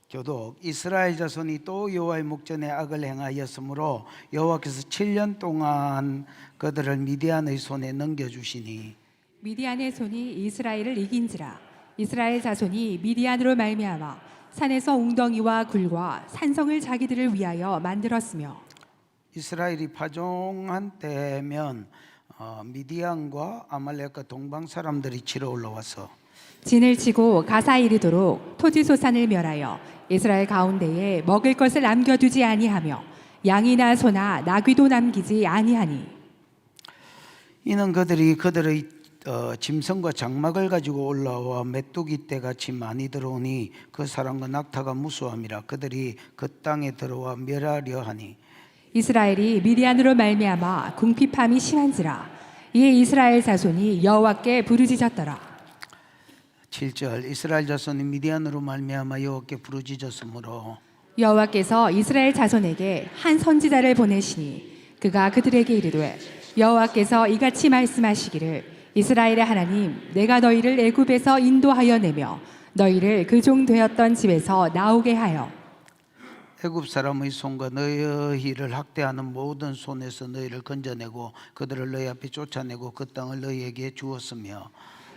교독. 이스라엘 자손이 또 여호와의 목전에 악을 행하였으므로 여호와께서 7년 동안 그들을 미디안의 손에 넘겨주시니 미디안의 손이 이스라엘을 이긴지라. 이스라엘 자손이 미디안으로 말미암아 산에서 웅덩이와 굴과 산성을 자기들을 위하여 만들었으며, 이스라엘이 파종한 때면 미디안과 아말렉과 동방 사람들이 치러 올라와서 진을 치고 가사에 이르도록 토지소산을 멸하여 이스라엘 가운데에 먹을 것을 남겨두지 아니하며 양이나 소나 나귀도 남기지 아니하니, 이는 그들이 그들의 짐승과 장막을 가지고 올라와 메뚜기 떼같이 많이 들어오니 그 사람과 낙타가 무수함이라. 그들이 그 땅에 들어와 멸하려 하니 이스라엘이 미디안으로 말미암아 궁핍함이 심한지라. 이에 이스라엘 자손이 여호와께 부르짖었더라. 7절. 이스라엘 자손이 미디안으로 말미암아 여호와께 부르짖었으므로 여호와께서 이스라엘 자손에게 한 선지자를 보내시니 그가 그들에게 이르되, 여호와께서 이같이 말씀하시기를 이스라엘의 하나님, 내가 너희를 애굽에서 인도하여 내며 너희를 그 종 되었던 집에서 나오게 하여 애굽 사람의 손과 너희를 학대하는 모든 손에서 너희를 건져내고 그들을 너희 앞에 쫓아내고 그 땅을 너희에게 주었으며,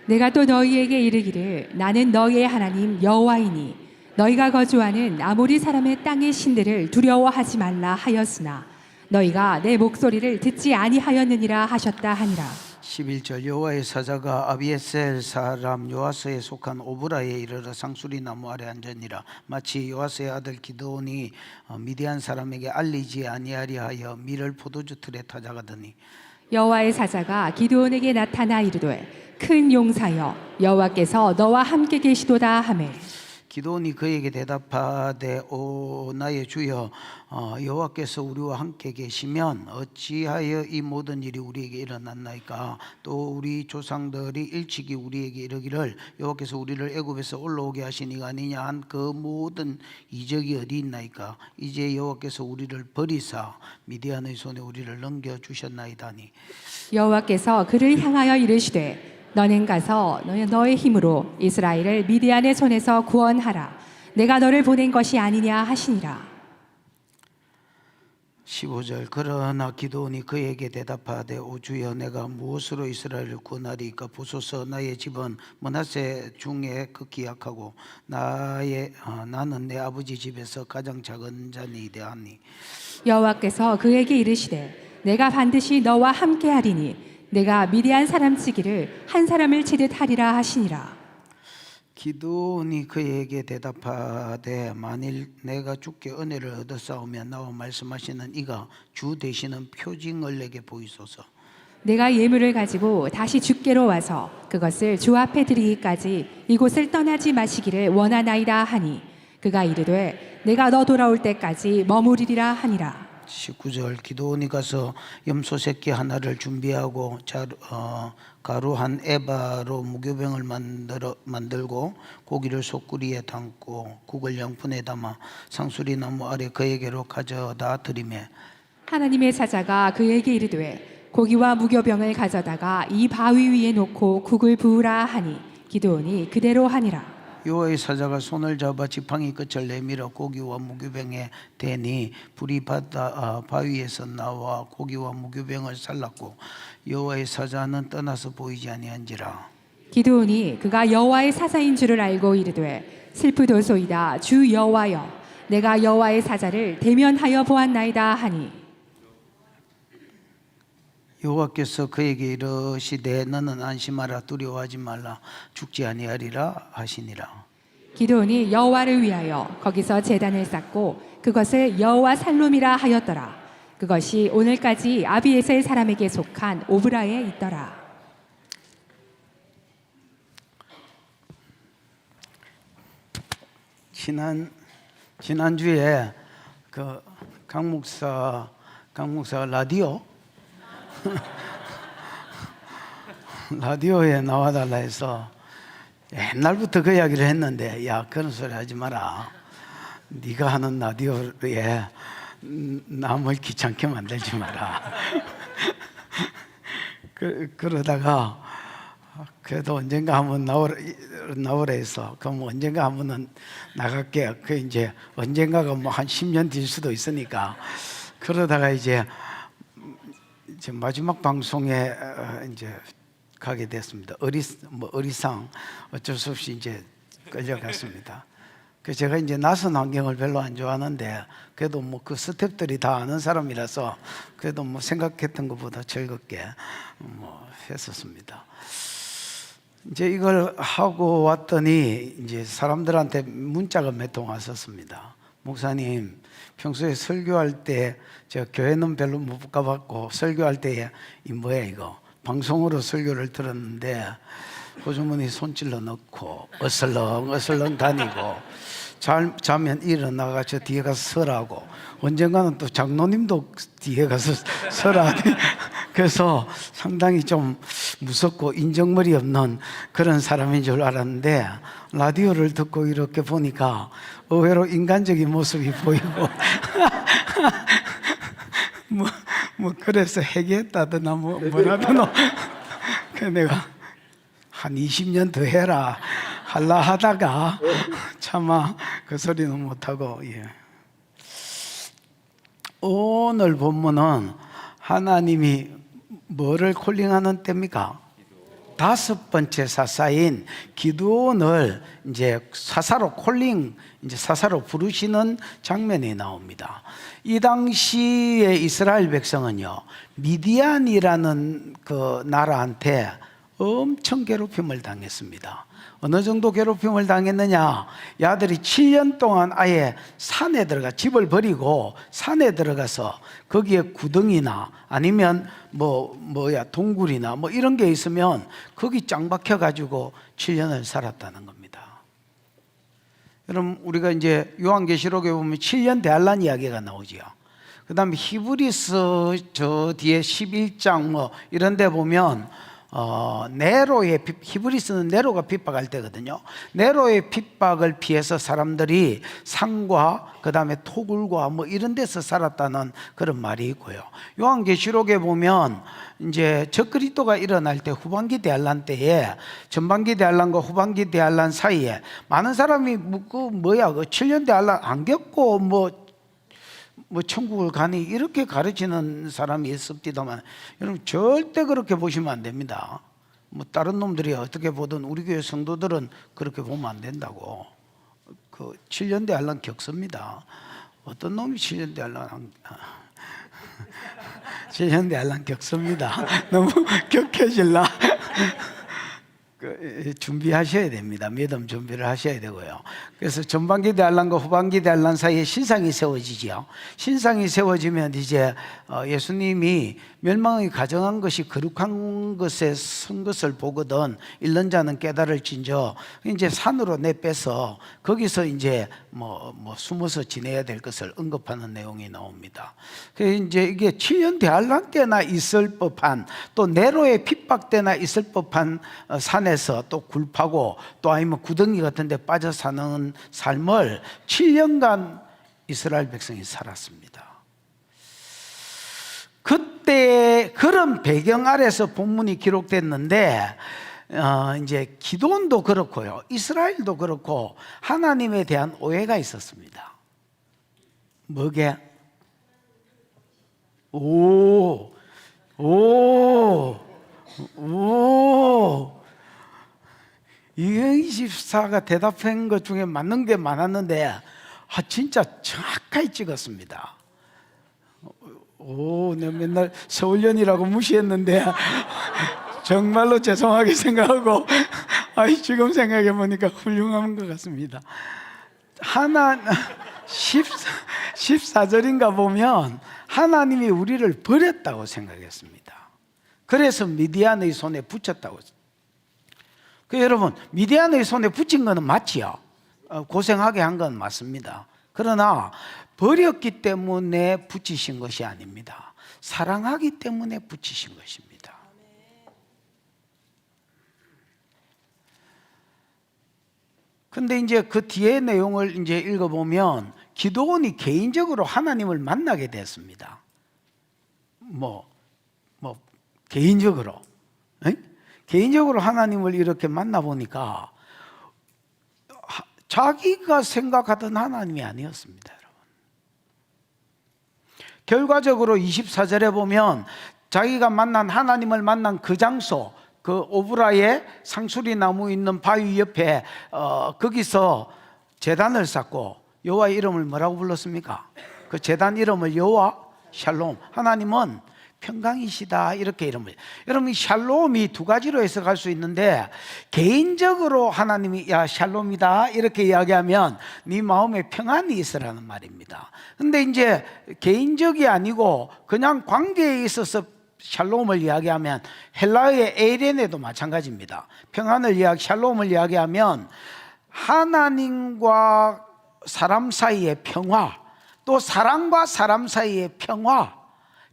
내가 또 너희에게 이르기를 나는 너희의 하나님 여호와이니 너희가 거주하는 아모리 사람의 땅의 신들을 두려워하지 말라 하였으나 너희가 내 목소리를 듣지 아니하였느니라 하셨다 하니라. 11절. 여호와의 사자가 아비에셀 사람 요아스에 속한 오브라에 이르러 상수리 나무 아래 앉으니라. 마치 요아스의 아들 기드온이 미디안 사람에게 알리지 아니하려 하여 밀을 포도주 틀에 타작하더니, 여호와의 사자가 기드온에게 나타나 이르되, 큰 용사여 여호와께서 너와 함께 계시도다 하매, 기드온이 그에게 대답하되, 오 나의 주여, 여호와께서 우리와 함께 계시면 어찌하여 이 모든 일이 우리에게 일어났나이까? 또 우리 조상들이 일찍이 우리에게 이르기를 여호와께서 우리를 애굽에서 올라오게 하신 이가 아니냐 한 그 모든 이적이 어디 있나이까? 이제 여호와께서 우리를 버리사 미디안의 손에 우리를 넘겨주셨나이다니. 여호와께서 그를 향하여 이르시되, 너는 가서 너의 힘으로 이스라엘을 미디안의 손에서 구원하라. 내가 너를 보낸 것이 아니냐 하시니라. 15절. 그러나 기드온이 그에게 대답하되, 오 주여, 내가 무엇으로 이스라엘을 구원하리까? 보소서, 나의 집은 므낫세 중에 극히 약하고 나는 내 아버지 집에서 가장 작은 자니이되하니. 여호와께서 그에게 이르시되, 내가 반드시 너와 함께하리니 내가 미디안 사람 치기를 한 사람을 치듯 하리라 하시니라. 기드온이 그에게 대답하되, 만일 내가 주께 은혜를 얻었사오면 나와 말씀하시는 이가 주 되시는 표징을 내게 보이소서. 내가 예물을 가지고 다시 주께로 와서 그것을 주 앞에 드리기까지 이곳을 떠나지 마시기를 원하나이다 하니, 그가 이르되 내가 너 돌아올 때까지 머무리리라 하니라. 19절. 기드온이 가서 염소 새끼 하나를 준비하고 가루 한 에바로 무교병을 만들고 고기를 소쿠리에 담고 국을 양푼에 담아 상수리 나무 아래 그에게로 가져다 드리매, 하나님의 사자가 그에게 이르되, 고기와 무교병을 가져다가 이 바위 위에 놓고 국을 부으라 하니, 기드온이 그대로 하니라. 여호와의 사자가 손을 잡아 지팡이 끝을 내밀어 고기와 무교병에 대니 불이 바위에서 나와 고기와 무교병을 살랐고 여호와의 사자는 떠나서 보이지 아니한지라. 기드온이 그가 여호와의 사자인 줄을 알고 이르되, 슬프도소이다 주 여호와여, 내가 여호와의 사자를 대면하여 보았나이다 하니, 여호와께서 그에게 이르시되, 너는 안심하라, 두려워하지 말라, 죽지 아니하리라 하시니라. 기드온이 여호와를 위하여 거기서 제단을 쌓고 그것을 여호와 살룸이라 하였더라. 그것이 오늘까지 아비에셀 사람에게 속한 오브라에 있더라. 지난주에 그 강 목사 라디오 라디오에 나와달라 해서 옛날부터 그 이야기를 했는데, 야, 그런 소리 하지 마라. 네가 하는 라디오에 남을 귀찮게 만들지 마라. 그러다가 그래도 언젠가 한번 나오라 해서 그럼 언젠가 한번은 나갈게요. 그 이제 언젠가가 뭐 한 10년 뒤일 수도 있으니까. 그러다가 이제 마지막 방송에 이제 가게 됐습니다. 어리상 어쩔 수 없이 이제 끌려갔습니다. 그 제가 이제 낯선 환경을 별로 안 좋아하는데 그래도 뭐 그 스태프들이 다 아는 사람이라서 그래도 뭐 생각했던 것보다 즐겁게 뭐 했었습니다. 이제 이걸 하고 왔더니 이제 사람들한테 문자가 몇 통 왔었습니다. 목사님, 평소에 설교할 때 제가 교회는 별로 못 가봤고 설교할 때 이 뭐야 이거 방송으로 설교를 들었는데 호주머니 손질러 넣고 어슬렁 다니고 자면 일어나가 저 뒤에 가서 설하고 언젠가는 또 장로님도 뒤에 가서 설하니 그래서 상당히 좀 무섭고 인정머리 없는 그런 사람인 줄 알았는데 라디오를 듣고 이렇게 보니까 의외로 인간적인 모습이 보이고 뭐 그래서 회개했다더나 뭐라더나 그 내가 한 20년 더 해라 할라 하다가 차마 그 소리는 못하고 오늘 본문은 하나님이 뭐를 콜링하는 때입니까? 다섯 번째 사사인 기드온을 이제 사사로 콜링, 이제 사사로 부르시는 장면이 나옵니다. 이 당시에 이스라엘 백성은요, 미디안이라는 그 나라한테 엄청 괴롭힘을 당했습니다. 어느 정도 괴롭힘을 당했느냐? 야들이 7년 동안 아예 산에 들어가 집을 버리고 산에 들어가서 거기에 구덩이나 아니면 동굴이나 뭐 이런 게 있으면 거기 짱 박혀 가지고 7년을 살았다는 겁니다. 여러분 우리가 이제 요한계시록에 보면 7년 대환란 이야기가 나오지요. 그다음에 히브리서 저 뒤에 11장 뭐 이런 데 보면 네로의 히브리서는 네로가 핍박할 때거든요. 네로의 핍박을 피해서 사람들이 산과 그 다음에 토굴과 뭐 이런 데서 살았다는 그런 말이 있고요. 요한계시록에 보면 이제 적그리스도가 일어날 때 후반기 대환란 때에 전반기 대환란과 후반기 대환란 사이에 많은 사람이 그 7년 대환란 안 겪고 뭐 천국을 가니 이렇게 가르치는 사람이 있습니다만 여러분 절대 그렇게 보시면 안 됩니다. 뭐 다른 놈들이 어떻게 보든 우리 교회 성도들은 그렇게 보면 안 된다고. 그 7년 대환란 겪습니다. 어떤 놈이 7년 대환란 7년 대환란 겪습니다. 너무 격해질라. 준비하셔야 됩니다. 믿음 준비를 하셔야 되고요. 그래서 전반기 대환란과 후반기 대환란 사이에 신상이 세워지지요. 신상이 세워지면 이제 예수님이 멸망을 가정한 것이 거룩한 것에 선 것을 보거든 잃는 자는 깨달을진저 이제 산으로 내빼서 거기서 이제 뭐 숨어서 지내야 될 것을 언급하는 내용이 나옵니다. 그래서 이제 이게 7년 대환란 때나 있을 법한 또 네로의 핍박 때나 있을 법한 산에서 또 굴파고 또 아니면 구덩이 같은 데 빠져 사는 삶을 7년간 이스라엘 백성이 살았습니다. 그때 그런 배경 아래서 본문이 기록됐는데 이제 기드온도 그렇고요, 이스라엘도 그렇고 하나님에 대한 오해가 있었습니다. 뭐게? 이경24가 대답한 것 중에 맞는 게 많았는데 진짜 정확하게 찍었습니다. 내가 맨날 서울연이라고 무시했는데 정말로 죄송하게 생각하고 지금 생각해 보니까 훌륭한 것 같습니다. 14절인가 보면 하나님이 우리를 버렸다고 생각했습니다. 그래서 미디안의 손에 붙였다고. 여러분 미디안의 손에 붙인 것은 맞지요. 고생하게 한 건 맞습니다. 그러나 버렸기 때문에 붙이신 것이 아닙니다. 사랑하기 때문에 붙이신 것입니다. 근데 이제 그 뒤에 내용을 이제 읽어보면 기드온이 개인적으로 하나님을 만나게 됐습니다. 개인적으로. 개인적으로 하나님을 이렇게 만나보니까 자기가 생각하던 하나님이 아니었습니다, 여러분. 결과적으로 24절에 보면 자기가 하나님을 만난 그 장소, 그 오브라의 상수리 나무 있는 바위 옆에 거기서 제단을 쌓고 여호와의 이름을 뭐라고 불렀습니까? 그 제단 이름을 여호와 샬롬, 하나님은 평강이시다, 이렇게 이름을. 여러분, 샬롬이 두 가지로 해석할 수 있는데, 개인적으로 하나님이 야 샬롬이다 이렇게 이야기하면 네 마음에 평안이 있으라는 말입니다. 근데 이제 개인적이 아니고 그냥 관계에 있어서 샬롬을 이야기하면 헬라어의 에이렌에도 마찬가지입니다. 평안을 샬롬을 이야기하면 하나님과 사람 사이의 평화, 또 사람과 사람 사이의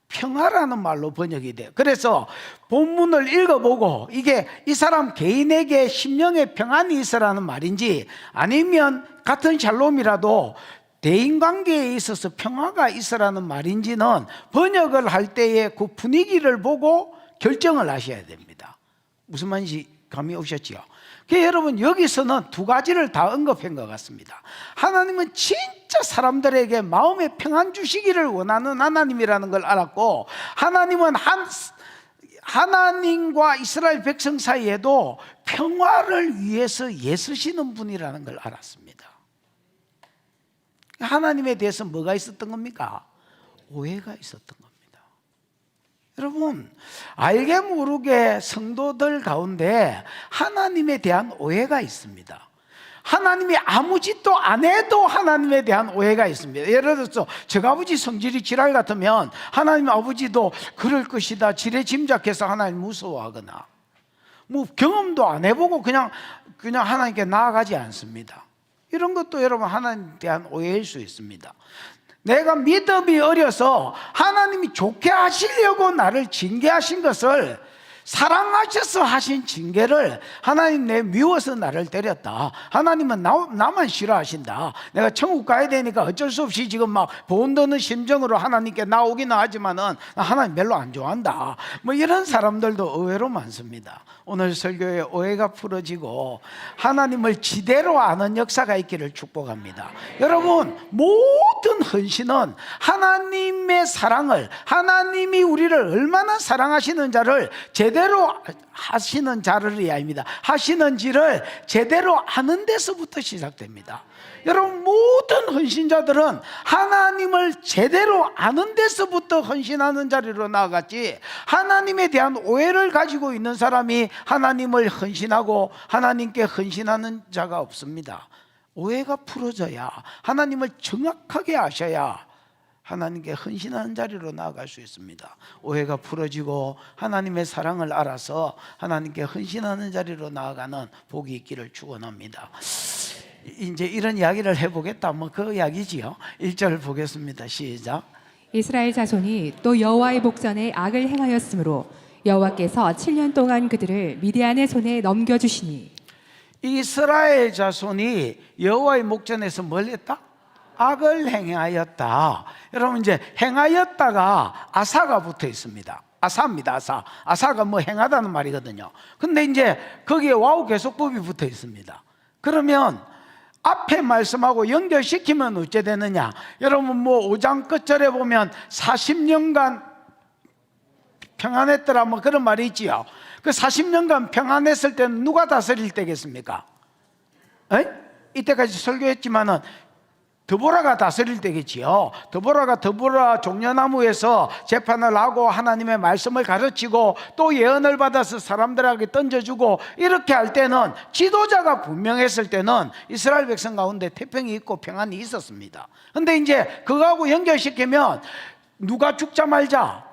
평화라는 말로 번역이 돼요. 그래서 본문을 읽어보고 이게 이 사람 개인에게 심령의 평안이 있으라는 말인지, 아니면 같은 샬롬이라도 대인관계에 있어서 평화가 있으라는 말인지는 번역을 할 때의 그 분위기를 보고 결정을 하셔야 됩니다. 무슨 말인지 감이 오셨지요? 여러분, 여기서는 두 가지를 다 언급한 것 같습니다. 하나님은 진짜 사람들에게 마음의 평안 주시기를 원하는 하나님이라는 걸 알았고, 하나님은 하나님과 이스라엘 백성 사이에도 평화를 위해서 애쓰시는 분이라는 걸 알았습니다. 하나님에 대해서 뭐가 있었던 겁니까? 오해가 있었던 겁니다. 여러분, 알게 모르게 성도들 가운데 하나님에 대한 오해가 있습니다. 하나님이 아무 짓도 안 해도 하나님에 대한 오해가 있습니다. 예를 들어서 저 아버지 성질이 지랄 같으면 하나님 아버지도 그럴 것이다 지레 짐작해서 하나님 무서워하거나, 뭐 경험도 안 해보고 그냥 하나님께 나아가지 않습니다. 이런 것도 여러분 하나님에 대한 오해일 수 있습니다. 내가 믿음이 어려서 하나님이 좋게 하시려고 나를 징계하신 것을 사랑하셔서 하신 징계를 하나님 내 미워서 나를 때렸다, 하나님은 나만 싫어하신다, 내가 천국 가야 되니까 어쩔 수 없이 지금 막 보온 드는 심정으로 하나님께 나오기는 하지만은 하나님 별로 안 좋아한다, 뭐 이런 사람들도 의외로 많습니다. 오늘 설교에 오해가 풀어지고 하나님을 지대로 아는 역사가 있기를 축복합니다. 여러분, 모든 헌신은 하나님의 사랑을, 하나님이 우리를 얼마나 사랑하시는 자를 제대로 하시는 자를 이야기합니다. 하시는지를 제대로 아는 데서부터 시작됩니다. 여러분, 모든 헌신자들은 하나님을 제대로 아는 데서부터 헌신하는 자리로 나아갔지, 하나님에 대한 오해를 가지고 있는 사람이 하나님을 헌신하고 하나님께 헌신하는 자가 없습니다. 오해가 풀어져야, 하나님을 정확하게 아셔야 하나님께 헌신하는 자리로 나아갈 수 있습니다. 오해가 풀어지고 하나님의 사랑을 알아서 하나님께 헌신하는 자리로 나아가는 복이 있기를 축원합니다. 이제 이런 이야기를 해보겠다, 뭐 그 이야기지요. 1절 보겠습니다. 시작. 이스라엘 자손이 또 여호와의 목전에 악을 행하였으므로 여호와께서 7년 동안 그들을 미디안의 손에 넘겨주시니. 이스라엘 자손이 여호와의 목전에서 뭘 했다? 악을 행하였다. 여러분, 이제 행하였다가 아사가 붙어 있습니다. 아사입니다. 아사가 뭐 행하다는 말이거든요. 근데 이제 거기에 와우 계속법이 붙어 있습니다. 그러면 앞에 말씀하고 연결시키면 어째 되느냐? 여러분, 뭐 5장 끝절에 보면 40년간 평안했더라, 뭐 그런 말이 있지요. 그 40년간 평안했을 때는 누가 다스릴 때겠습니까? 이때까지 설교했지만은 드보라가 다스릴 때겠지요. 드보라 종려나무에서 재판을 하고 하나님의 말씀을 가르치고 또 예언을 받아서 사람들에게 던져주고, 이렇게 할 때는, 지도자가 분명했을 때는 이스라엘 백성 가운데 태평이 있고 평안이 있었습니다. 근데 이제 그거하고 연결시키면 누가 죽자 말자,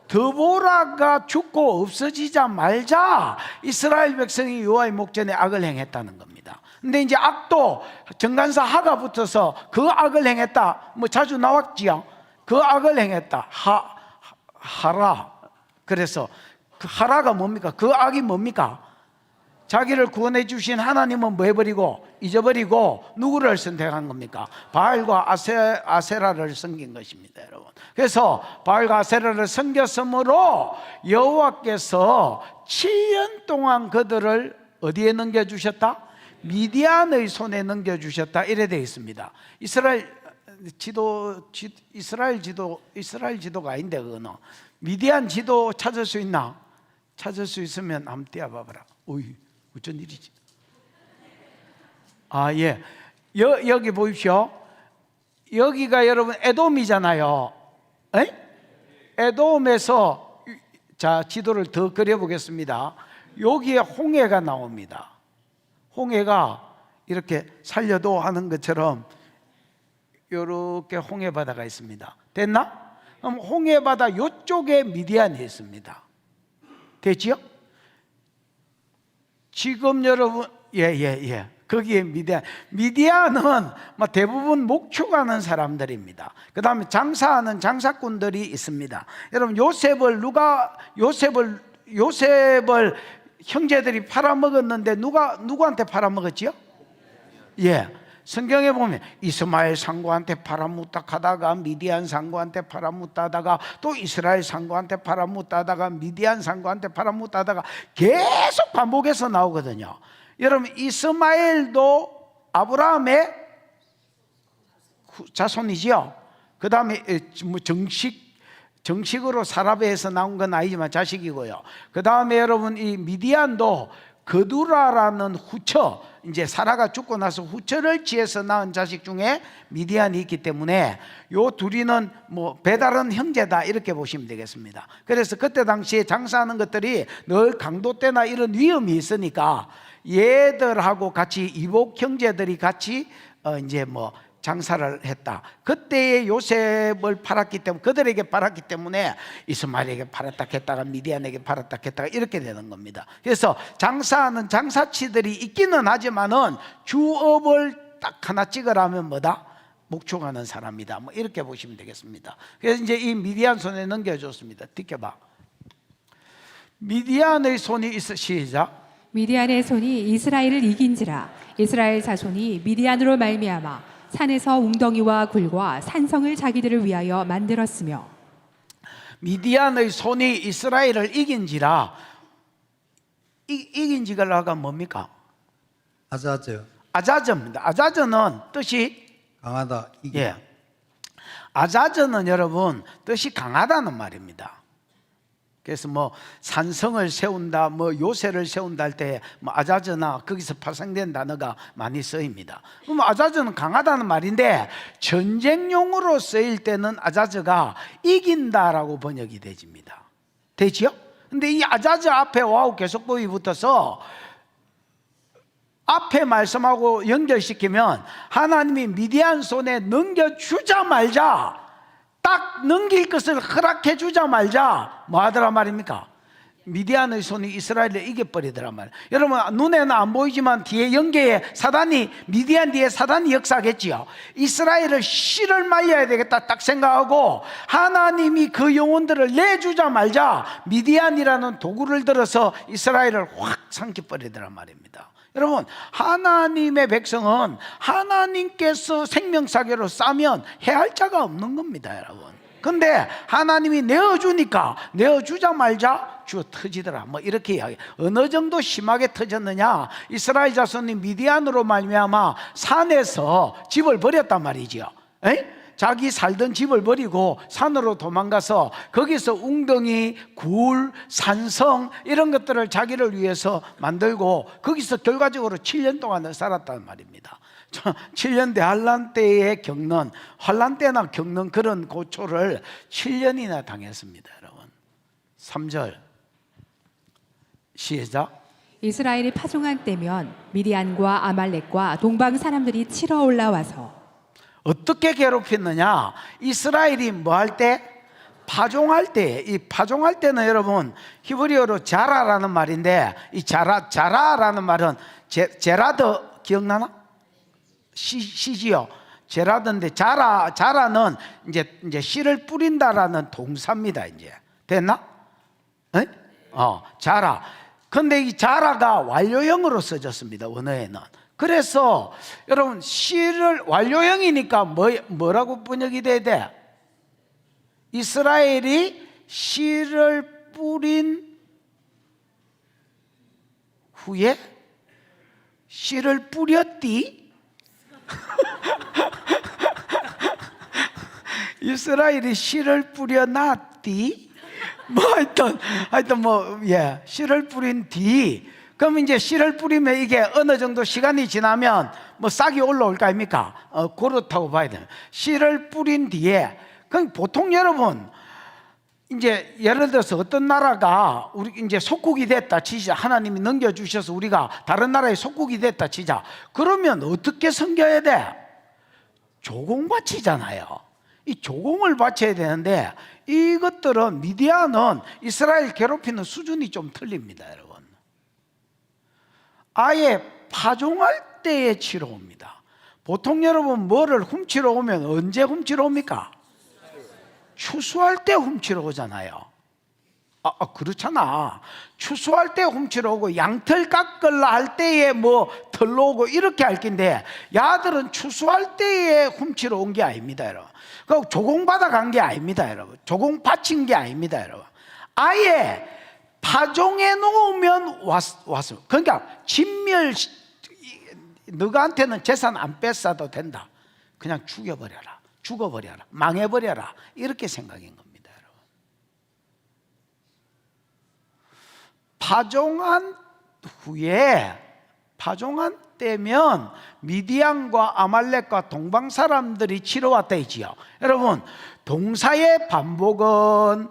드보라가 죽고 없어지자 말자 이스라엘 백성이 여호와의 목전에 악을 행했다는 겁니다. 근데 이제 악도 정간사 하가 붙어서 그 악을 행했다, 뭐 자주 나왔지요. 그 악을 행했다, 하라. 그래서 그 하라가 뭡니까? 그 악이 뭡니까? 자기를 구원해 주신 하나님은 뭐 해버리고 잊어버리고 누구를 선택한 겁니까? 바알과 아세라를 섬긴 것입니다, 여러분. 그래서 바알과 아세라를 섬겼으므로 여호와께서 7년 동안 그들을 어디에 넘겨주셨다? 미디안의 손에 넘겨주셨다. 이래 되어 있습니다. 이스라엘 지도가 아닌데, 그거는 미디안 지도 찾을 수 있나? 찾을 수 있으면 한번 띄워봐봐라. 어이, 어쩐 일이지? 예. 여기 보십시오. 여기가 여러분 에돔이잖아요. 에돔에서, 자, 지도를 더 그려보겠습니다. 여기에 홍해가 나옵니다. 홍해가 이렇게 살려도 하는 것처럼 이렇게 홍해 바다가 있습니다. 됐나? 그럼 홍해 바다 이쪽에 미디안이 있습니다. 됐지요? 지금 여러분, 거기에 미디안은 대부분 목축하는 사람들입니다. 그 다음에 장사하는 장사꾼들이 있습니다. 여러분, 요셉을 형제들이 팔아먹었는데 누구한테 팔아먹었지요? 성경에 보면 이스마엘 상고한테 팔아먹다 하다가 미디안 상고한테 팔아먹다 하다가 또 이스라엘 상고한테 팔아먹다 하다가 미디안 상고한테 팔아먹다 하다가 계속 반복해서 나오거든요. 여러분, 이스마엘도 아브라함의 자손이지요. 그 다음에 정식으로 사라베에서 나온 건 아니지만 자식이고요. 그 다음에 여러분, 이 미디안도 그두라라는 후처, 이제 사라가 죽고 나서 후처를 지어서 낳은 자식 중에 미디안이 있기 때문에 요 둘이는 배다른 형제다, 이렇게 보시면 되겠습니다. 그래서 그때 당시에 장사하는 것들이 늘 강도 때나 이런 위험이 있으니까 얘들하고 같이 이복 형제들이 같이 장사를 했다. 그때의 요셉을 팔았기 때문에, 그들에게 팔았기 때문에 이스마엘에게 팔았다 했다가 미디안에게 팔았다 했다가 이렇게 되는 겁니다. 그래서 장사하는 장사치들이 있기는 하지만은 주업을 딱 하나 찍으라면 뭐다? 목축하는 사람이다. 이렇게 보시면 되겠습니다. 그래서 이제 이 미디안 손에 넘겨줬습니다. 뒷겨봐. 미디안의 손이 있어. 시작. 미디안의 손이 이스라엘을 이긴지라. 이스라엘 자손이 미디안으로 말미암아 산에서 웅덩이와 굴과 산성을 자기들을 위하여 만들었으며. 미디안의 손이 이스라엘을 이긴지라. 이긴지가 뭡니까? 아자저입니다. 아자저는 뜻이 강하다, 아자저는 여러분 뜻이 강하다는 말입니다. 그래서 산성을 세운다, 요새를 세운다 할 때 아자저나 거기서 파생된 단어가 많이 쓰입니다. 그럼 아자저는 강하다는 말인데 전쟁용으로 쓰일 때는 아자저가 이긴다라고 번역이 되집니다. 되지요? 근데 이 아자저 앞에 와우 계속법이 붙어서 앞에 말씀하고 연결시키면 하나님이 미디안 손에 넘겨주자 말자, 딱 넘길 것을 허락해 주자 말자 뭐 하더란 말입니까? 미디안의 손이 이스라엘을 이겨버리더란 말이에요. 여러분, 눈에는 안 보이지만 뒤에 연계에 미디안 뒤에 사단이 역사하겠지요. 이스라엘을 씨를 말려야 되겠다 딱 생각하고 하나님이 그 영혼들을 내주자 말자 미디안이라는 도구를 들어서 이스라엘을 확 삼켜버리더란 말입니다. 여러분, 하나님의 백성은 하나님께서 생명사계로 싸면 해할 자가 없는 겁니다, 여러분. 근데 하나님이 내어주니까 내어주자 말자 주어 터지더라, 이렇게 이야기. 어느 정도 심하게 터졌느냐? 이스라엘 자손이 미디안으로 말미암아 산에서 집을 버렸단 말이지요. 자기 살던 집을 버리고 산으로 도망가서 거기서 웅덩이, 굴, 산성 이런 것들을 자기를 위해서 만들고 거기서 결과적으로 7년 동안을 살았단 말입니다. 7년 대환란 때에 환란 때나 겪는 그런 고초를 7년이나 당했습니다, 여러분. 3절 시작. 이스라엘이 파종한 때면 미디안과 아말렉과 동방 사람들이 치러 올라와서. 어떻게 괴롭혔느냐? 이스라엘이 할 때? 파종할 때. 이 파종할 때는 여러분 히브리어로 자라라는 말인데, 이 자라라는 말은 제라드 기억나나? 시지요. 제라드인데 자라는 이제 씨를 뿌린다라는 동사입니다. 이제 됐나? 자라. 근데 이 자라가 완료형으로 써졌습니다, 원어에는. 그래서 여러분 씨를 완료형이니까 뭐라고 번역이 돼야 돼? 이스라엘이 씨를 뿌린 후에 씨를 뿌렸디? 이스라엘이 씨를 뿌려놨디? 뭐 하여튼 씨를 뿌린 뒤. 그럼 이제 씨를 뿌리면 이게 어느 정도 시간이 지나면 뭐 싹이 올라올 거 아닙니까? 그렇다고 봐야 돼요. 씨를 뿌린 뒤에. 그럼 보통 여러분 이제 예를 들어서 어떤 나라가 우리 이제 속국이 됐다 치자. 하나님이 넘겨주셔서 우리가 다른 나라의 속국이 됐다 치자. 그러면 어떻게 섬겨야 돼? 조공 바치잖아요. 이 조공을 바쳐야 되는데 이것들은 미디안은 이스라엘 괴롭히는 수준이 좀 틀립니다, 여러분. 아예 파종할 때에 치러 옵니다. 보통 여러분 뭐를 훔치러 오면 언제 훔치러 옵니까? 추수할 때 훔치러 오잖아요. 그렇잖아. 추수할 때 훔치러 오고 양털 깎을라 할 때에 뭐 털러 오고 이렇게 할 건데, 야들은 추수할 때에 훔치러 온 게 아닙니다, 여러분. 그 조공받아 간 게 아닙니다, 여러분. 조공 바친 게 아닙니다, 여러분. 아예 파종해 놓으면 왔어. 그러니까 진멸, 너한테는 재산 안 뺏어도 된다. 그냥 죽여버려라, 죽어버려라, 망해버려라, 이렇게 생각인 겁니다, 여러분. 파종한 후에, 파종한 때면 미디안과 아말렉과 동방 사람들이 치러 왔다 했지요. 여러분, 동사의 반복은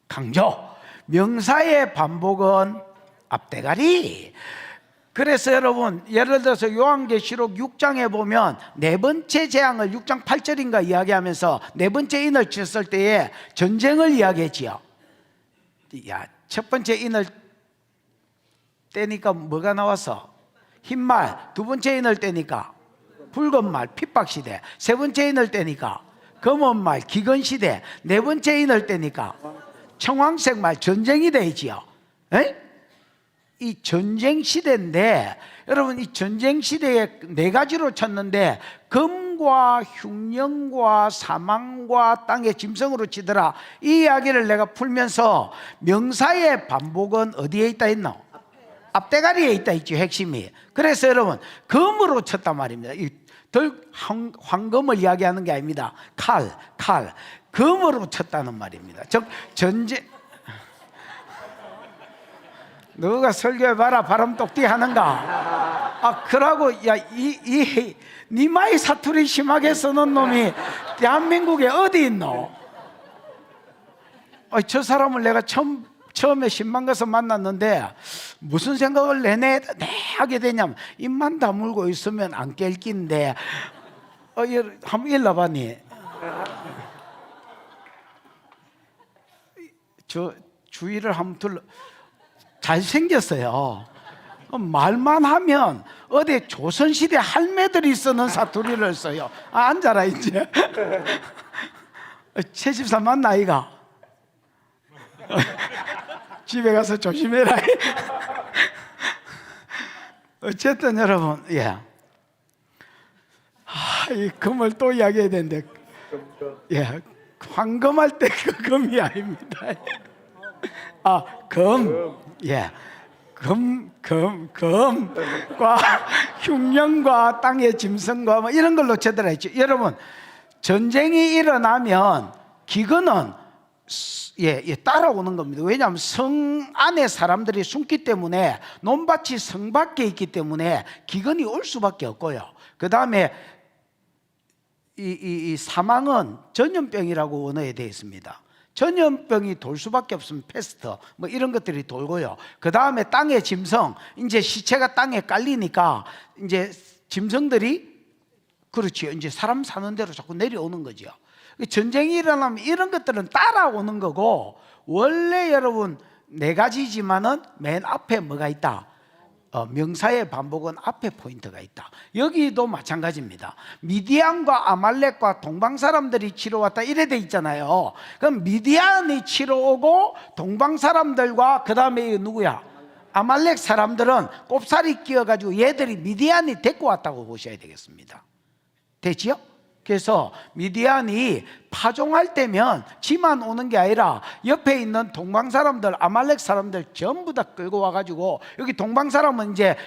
강조, 명사의 반복은 앞대가리. 그래서 여러분 예를 들어서 요한계시록 6장에 보면 네 번째 재앙을 6장 8절인가 이야기하면서 네 번째 인을 쳤을 때에 전쟁을 이야기했지요. 첫 번째 인을 떼니까 뭐가 나왔어? 흰말. 두 번째 인을 떼니까 붉은 말, 핍박시대. 세 번째 인을 떼니까 검은 말, 기근시대. 네 번째 인을 떼니까 청황색 말, 전쟁이 되지요. 이 전쟁 시대인데, 여러분 이 전쟁 시대에 네 가지로 쳤는데 금과 흉령과 사망과 땅의 짐승으로 치더라. 이 이야기를 내가 풀면서 명사의 반복은 어디에 있다 했노? 앞대가리에 있다 했죠, 핵심이. 그래서 여러분 금으로 쳤단 말입니다. 황금을 이야기하는 게 아닙니다. 칼. 금으로 쳤다는 말입니다. 즉 전쟁. 너가 설교해봐라, 바람 똑띠 하는가? 그러고 니마이 사투리 심하게 쓰는 놈이 대한민국에 어디 있노? 저 사람을 내가 처음에 신방가서 만났는데 무슨 생각을 내내 하게 되냐면, 입만 다물고 있으면 안 깰 낀데 한번 일러봐니. 저 주위를 한번 둘러. 잘생겼어요. 말만 하면 어디 조선시대 할매들이 쓰는 사투리를 써요. 앉아라 이제. 최 집사 맞나 이가? 집에 가서 조심해라. 어쨌든 여러분, 이 금을 또 이야기해야 되는데, 황금할 때 그 금이 아닙니다. 금과 흉령과 땅의 짐승과 뭐 이런 걸로 제대로 했죠. 여러분, 전쟁이 일어나면 기근은 따라오는 겁니다. 왜냐하면 성 안에 사람들이 숨기 때문에, 논밭이 성 밖에 있기 때문에 기근이 올 수밖에 없고요. 그 다음에 이 사망은 전염병이라고 원어에 되어 있습니다. 전염병이 돌 수밖에 없으면 패스트 뭐 이런 것들이 돌고요. 그 다음에 땅의 짐승, 이제 시체가 땅에 깔리니까 이제 짐승들이, 그렇지요, 이제 사람 사는 대로 자꾸 내려오는 거죠. 전쟁이 일어나면 이런 것들은 따라오는 거고, 원래 여러분 네 가지지만은 맨 앞에 뭐가 있다? 명사의 반복은 앞에 포인트가 있다. 여기도 마찬가지입니다. 미디안과 아말렉과 동방 사람들이 치러 왔다 이래 돼 있잖아요. 그럼 미디안이 치러 오고 동방 사람들과 그 다음에 누구야? 아말렉 사람들은 꼽살이 끼어가지고 얘들이 미디안이 데리고 왔다고 보셔야 되겠습니다. 되지요? 그래서 미디안이 파종할 때면 지만 오는 게 아니라 옆에 있는 동방 사람들, 아말렉 사람들 전부 다 끌고 와가지고, 여기 동방 사람은 이제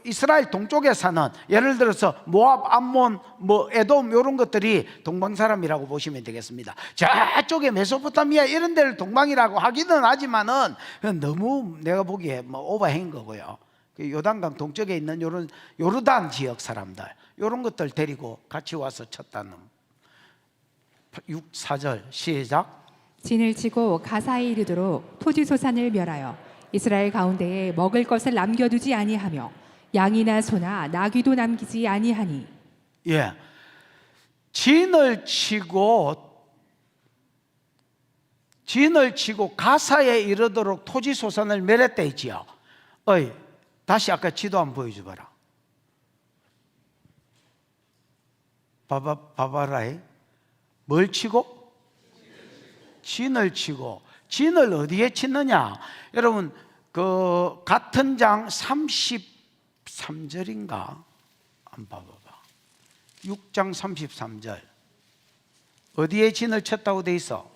이스라엘 동쪽에 사는, 예를 들어서 모압, 암몬, 뭐 에돔 이런 것들이 동방 사람이라고 보시면 되겠습니다. 저쪽에 메소포타미아 이런 데를 동방이라고 하기는 하지만은 너무 내가 보기에 뭐 오버행 거고요. 요단강 동쪽에 있는 요런 요르단 지역 사람들, 요런 것들 데리고 같이 와서 쳤다는. 4절 시작. 진을 치고 가사에 이르도록 토지소산을 멸하여 이스라엘 가운데에 먹을 것을 남겨두지 아니하며 양이나 소나 나귀도 남기지 아니하니. 예, 진을 치고 가사에 이르도록 토지소산을 멸했다 했지요. 다시 아까 지도 한번 보여줘봐라. 봐봐라. 뭘 치고? 진을 치고. 진을 어디에 치느냐? 여러분, 그 같은 장 33절인가? 한번 봐봐봐. 6장 33절. 어디에 진을 쳤다고 돼 있어?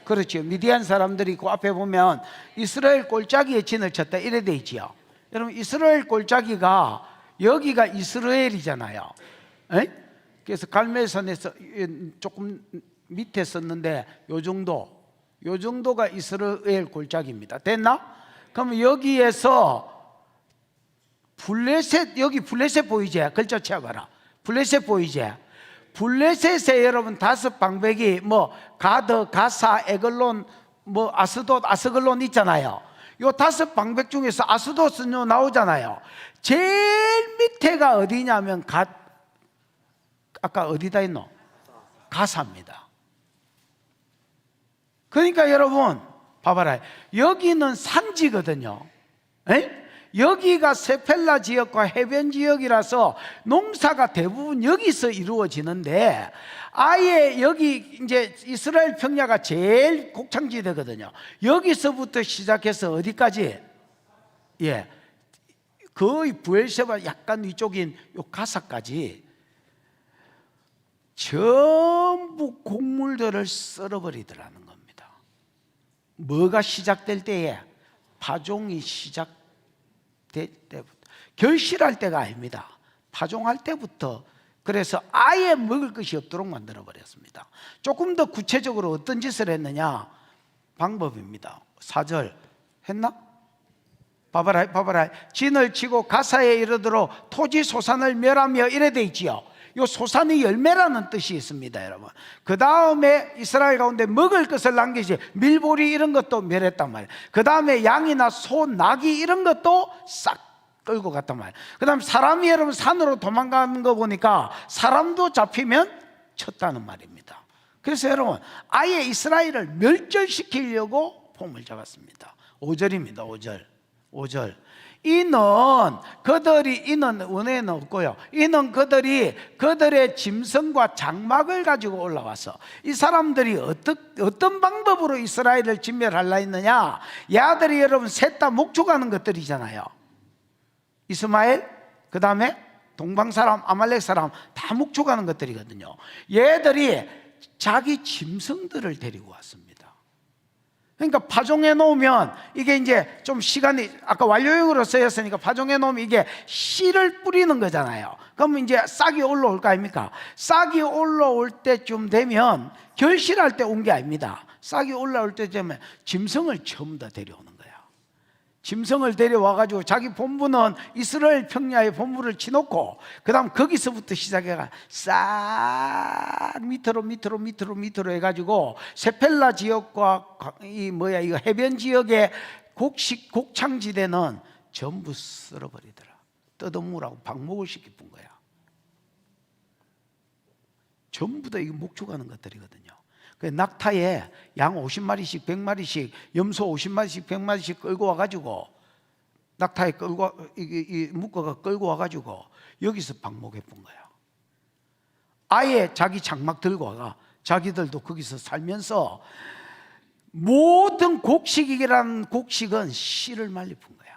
그렇죠. 미디안 사람들이 그 앞에 보면 이스라엘 골짜기에 진을 쳤다 이래 돼 있지요. 여러분, 이스라엘 골짜기가 여기가 이스라엘이잖아요. 에? 그래서 갈멜산에서 조금 밑에 썼는데 요 정도가 이스라엘 골짜기입니다. 됐나? 그럼 여기에서 여기 블레셋 보이지? 글자 채워봐라. 블레셋 보이지? 블레셋에 여러분 5방백이 뭐 가드, 가사, 에글론, 뭐 아스돗, 아스글론 있잖아요. 요 5방백 중에서 아스돗은 나오잖아요. 제일 밑에가 어디냐면 아까 어디다 있노? 가사입니다. 그러니까 여러분 봐봐라. 여기는 산지거든요. 여기가 세펠라 지역과 해변 지역이라서 농사가 대부분 여기서 이루어지는데, 아예 여기 이제 이스라엘 평야가 제일 곡창지대거든요. 여기서부터 시작해서 어디까지? 예, 거의 부엘세바 약간 위쪽인 요 가사까지 전부 곡물들을 썰어버리더라는 겁니다. 뭐가 시작될 때에? 파종이 시작될 때부터, 결실할 때가 아닙니다. 파종할 때부터. 그래서 아예 먹을 것이 없도록 만들어 버렸습니다. 조금 더 구체적으로 어떤 짓을 했느냐? 방법입니다. 4절 했나? 봐봐라. 진을 치고 가사에 이르도록 토지 소산을 멸하며 이래 돼 있지요. 요 소산이 열매라는 뜻이 있습니다, 여러분. 그 다음에 이스라엘 가운데 먹을 것을 남기지, 밀보리 이런 것도 멸했단 말이에요. 그 다음에 양이나 소, 나귀 이런 것도 싹 끌고 갔단 말이에요. 그 다음에 사람이 여러분 산으로 도망가는 거 보니까 사람도 잡히면 쳤다는 말입니다. 그래서 여러분 아예 이스라엘을 멸절시키려고 폼을 잡았습니다. 5절입니다. 5절. 이는 은혜는 없고요. 이는 그들의 짐승과 장막을 가지고 올라와서, 이 사람들이 어떤 방법으로 이스라엘을 진멸하려 했느냐? 야들이 여러분 셋 다 목축하는 것들이잖아요. 이스마엘, 그 다음에 동방 사람, 아말렉 사람 다 목축하는 것들이거든요. 얘들이 자기 짐승들을 데리고 왔습니다. 그러니까 파종해 놓으면 이게 이제 좀 시간이, 아까 완료형으로 쓰였으니까 파종해 놓으면 이게 씨를 뿌리는 거잖아요. 그러면 이제 싹이 올라올 거 아닙니까? 싹이 올라올 때쯤 되면, 결실할 때 온 게 아닙니다. 싹이 올라올 때쯤 되면 짐승을 전부 다 데려오는 거예요. 짐승을 데려와가지고 자기 본부는 이스라엘 평야에 본부를 치놓고, 그 다음 거기서부터 시작해가 싹 밑으로 해가지고 세펠라 지역과 이거 해변 지역의 곡창지대는 전부 쓸어버리더라. 뜯어무라고 방목을 시켜본 거야. 전부 다 이거 목축하는 것들이거든요. 그 낙타에 양 50마리씩 100마리씩 염소 50마리씩 100마리씩 끌고 와가지고, 낙타에 묶어가 끌고 와가지고 여기서 방목해 본 거야. 아예 자기 장막 들고 와가 자기들도 거기서 살면서 모든 곡식이라는 곡식은 씨를 말리 푼 거야.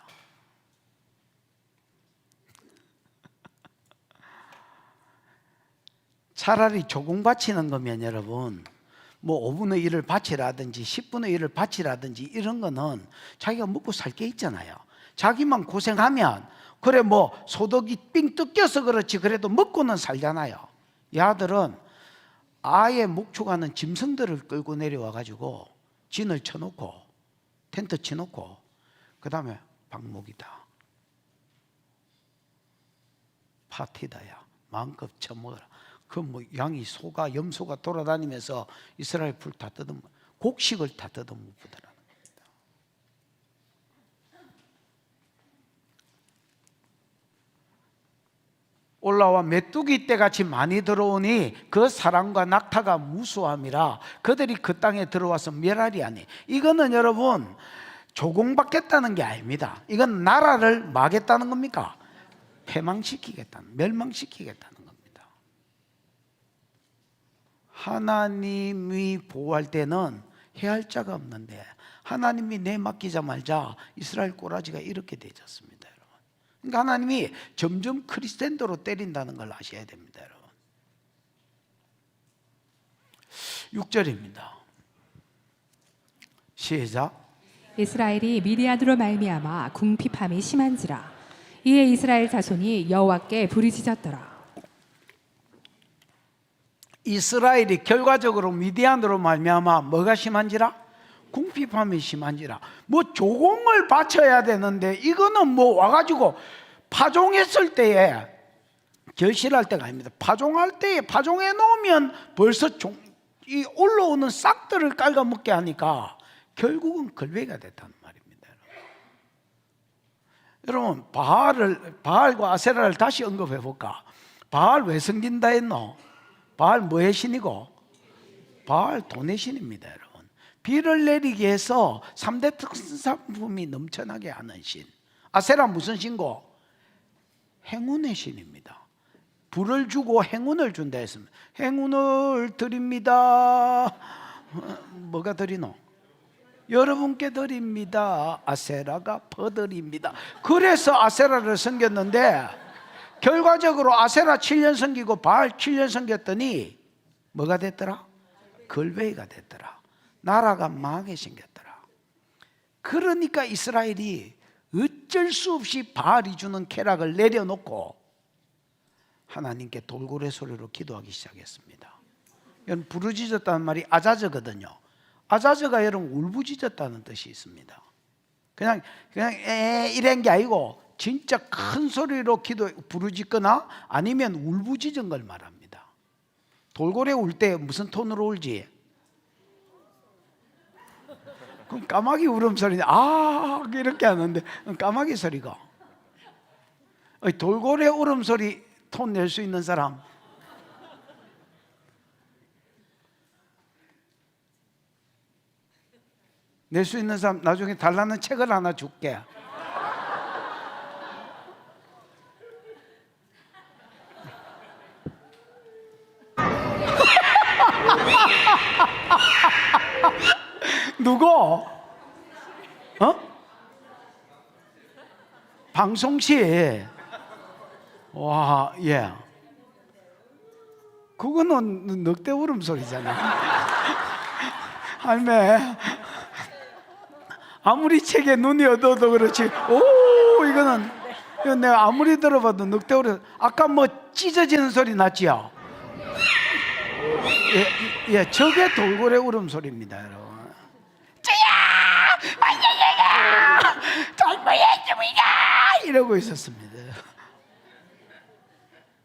차라리 조공 바치는 거면 여러분, 뭐 5분의 1을 바치라든지 10분의 1을 바치라든지 이런 거는 자기가 먹고 살 게 있잖아요. 자기만 고생하면 그래 뭐 소득이 삥 뜯겨서 그렇지 그래도 먹고는 살잖아요. 이 아들은 아예 목축하는 짐승들을 끌고 내려와 가지고 진을 쳐놓고 텐트 쳐놓고 그 다음에 방목이다, 파티다야, 마음껏 쳐먹어라. 그 뭐 양이 소가 염소가 돌아다니면서 이스라엘 풀 다 뜯어 곡식을 다 뜯어 먹더라는 겁니다. 올라와 메뚜기 떼같이 많이 들어오니 그 사랑과 낙타가 무수함이라 그들이 그 땅에 들어와서 멸하리 하니. 이거는 여러분 조공받겠다는 게 아닙니다. 이건 나라를 막겠다는 겁니까? 패망시키겠다는, 멸망시키겠다는 겁니다. 하나님이 보호할 때는 해할 자가 없는데 하나님이 내맡기자마자 이스라엘 꼬라지가 이렇게 되졌습니다, 여러분. 그러니까 하나님이 점점 크리스텐도로 때린다는 걸 아셔야 됩니다, 여러분. 6절입니다. 시작. 이스라엘이 미디안으로 말미암아 궁핍함이 심한지라. 이에 이스라엘 자손이 여호와께 부르짖었더라. 이스라엘이 결과적으로 미디안으로 말미암아 뭐가 심한지라? 궁핍함이 심한지라. 뭐 조공을 바쳐야 되는데 이거는 뭐 와가지고 파종했을 때에 결실할 때가 아닙니다. 파종할 때에 파종해 놓으면 벌써 이 올라오는 싹들을 깔아먹게 하니까 결국은 걸베가 됐다는 말입니다. 여러분 바알과 아세라를 다시 언급해 볼까? 바알 왜 섬긴다 했노? 바알 뭐의 신이고? 바알 돈의 신입니다, 여러분. 비를 내리게 해서 3대 특산품이 넘쳐나게 하는 신. 아세라 무슨 신고? 행운의 신입니다. 불을 주고 행운을 준다 했습니다. 행운을 드립니다. 뭐가 드리노? 여러분께 드립니다. 아세라가 퍼드립니다. 그래서 아세라를 섬겼는데 결과적으로 아세라 7년 섬기고 바알 7년 섬겼더니 뭐가 됐더라? 걸베이가 됐더라. 나라가 망하게 생겼더라. 그러니까 이스라엘이 어쩔 수 없이 바알이 주는 쾌락을 내려놓고 하나님께 돌고래 소리로 기도하기 시작했습니다. 이건 부르짖었다는 말이 아자저거든요. 아자저가 여러분 울부짖었다는 뜻이 있습니다. 그냥 이런 게 아니고 진짜 큰 소리로 부르짖거나 아니면 울부짖은 걸 말합니다. 돌고래 울 때 무슨 톤으로 울지? 그럼 까마귀 울음소리는 아 이렇게 하는데 까마귀 소리가. 돌고래 울음소리 톤 낼 수 있는 사람? 낼 수 있는 사람 나중에 달라는 책을 하나 줄게. 누구? 방송시. 와, 예. 그거는 늑대 울음소리잖아. 할매, 아무리 책에 눈이 어두워도 그렇지. 오, 이건 내가 아무리 들어봐도 늑대 울음. 아까 뭐 찢어지는 소리 났지요? 예, 저게 돌고래 울음소리입니다, 여러분. 저야! 아야야야! 잘못했습니다! 이러고 있었습니다.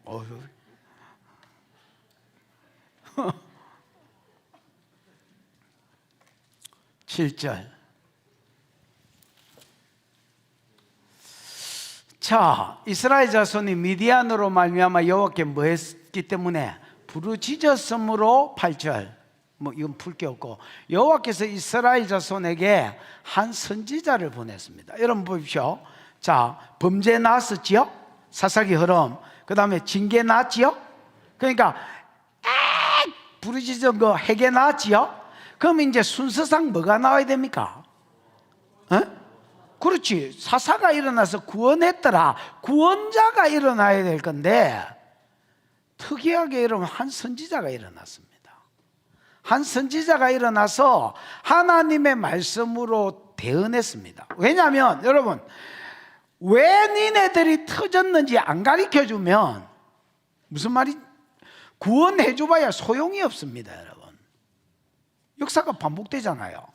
어휴. 7절. 자, 이스라엘 자손이 미디안으로 말미암아 여호와께 뭐 했기 때문에 부르짖었으므로 8절. 뭐 이건 풀 게 없고 여호와께서 이스라엘 자손에게 한 선지자를 보냈습니다. 여러분 보십시오. 자, 범죄 나왔었지요? 사사기 흐름. 그 다음에 징계 나왔지요? 그러니까 부르짖은 거 해계 나왔지요? 그럼 이제 순서상 뭐가 나와야 됩니까? 그렇지. 사사가 일어나서 구원했더라. 구원자가 일어나야 될 건데 특이하게 여러분 한 선지자가 일어났습니다. 한 선지자가 일어나서 하나님의 말씀으로 대언했습니다. 왜냐하면 여러분 왜 니네들이 터졌는지 안 가르쳐주면 무슨 말이 구원해줘봐야 소용이 없습니다. 여러분 역사가 반복되잖아요.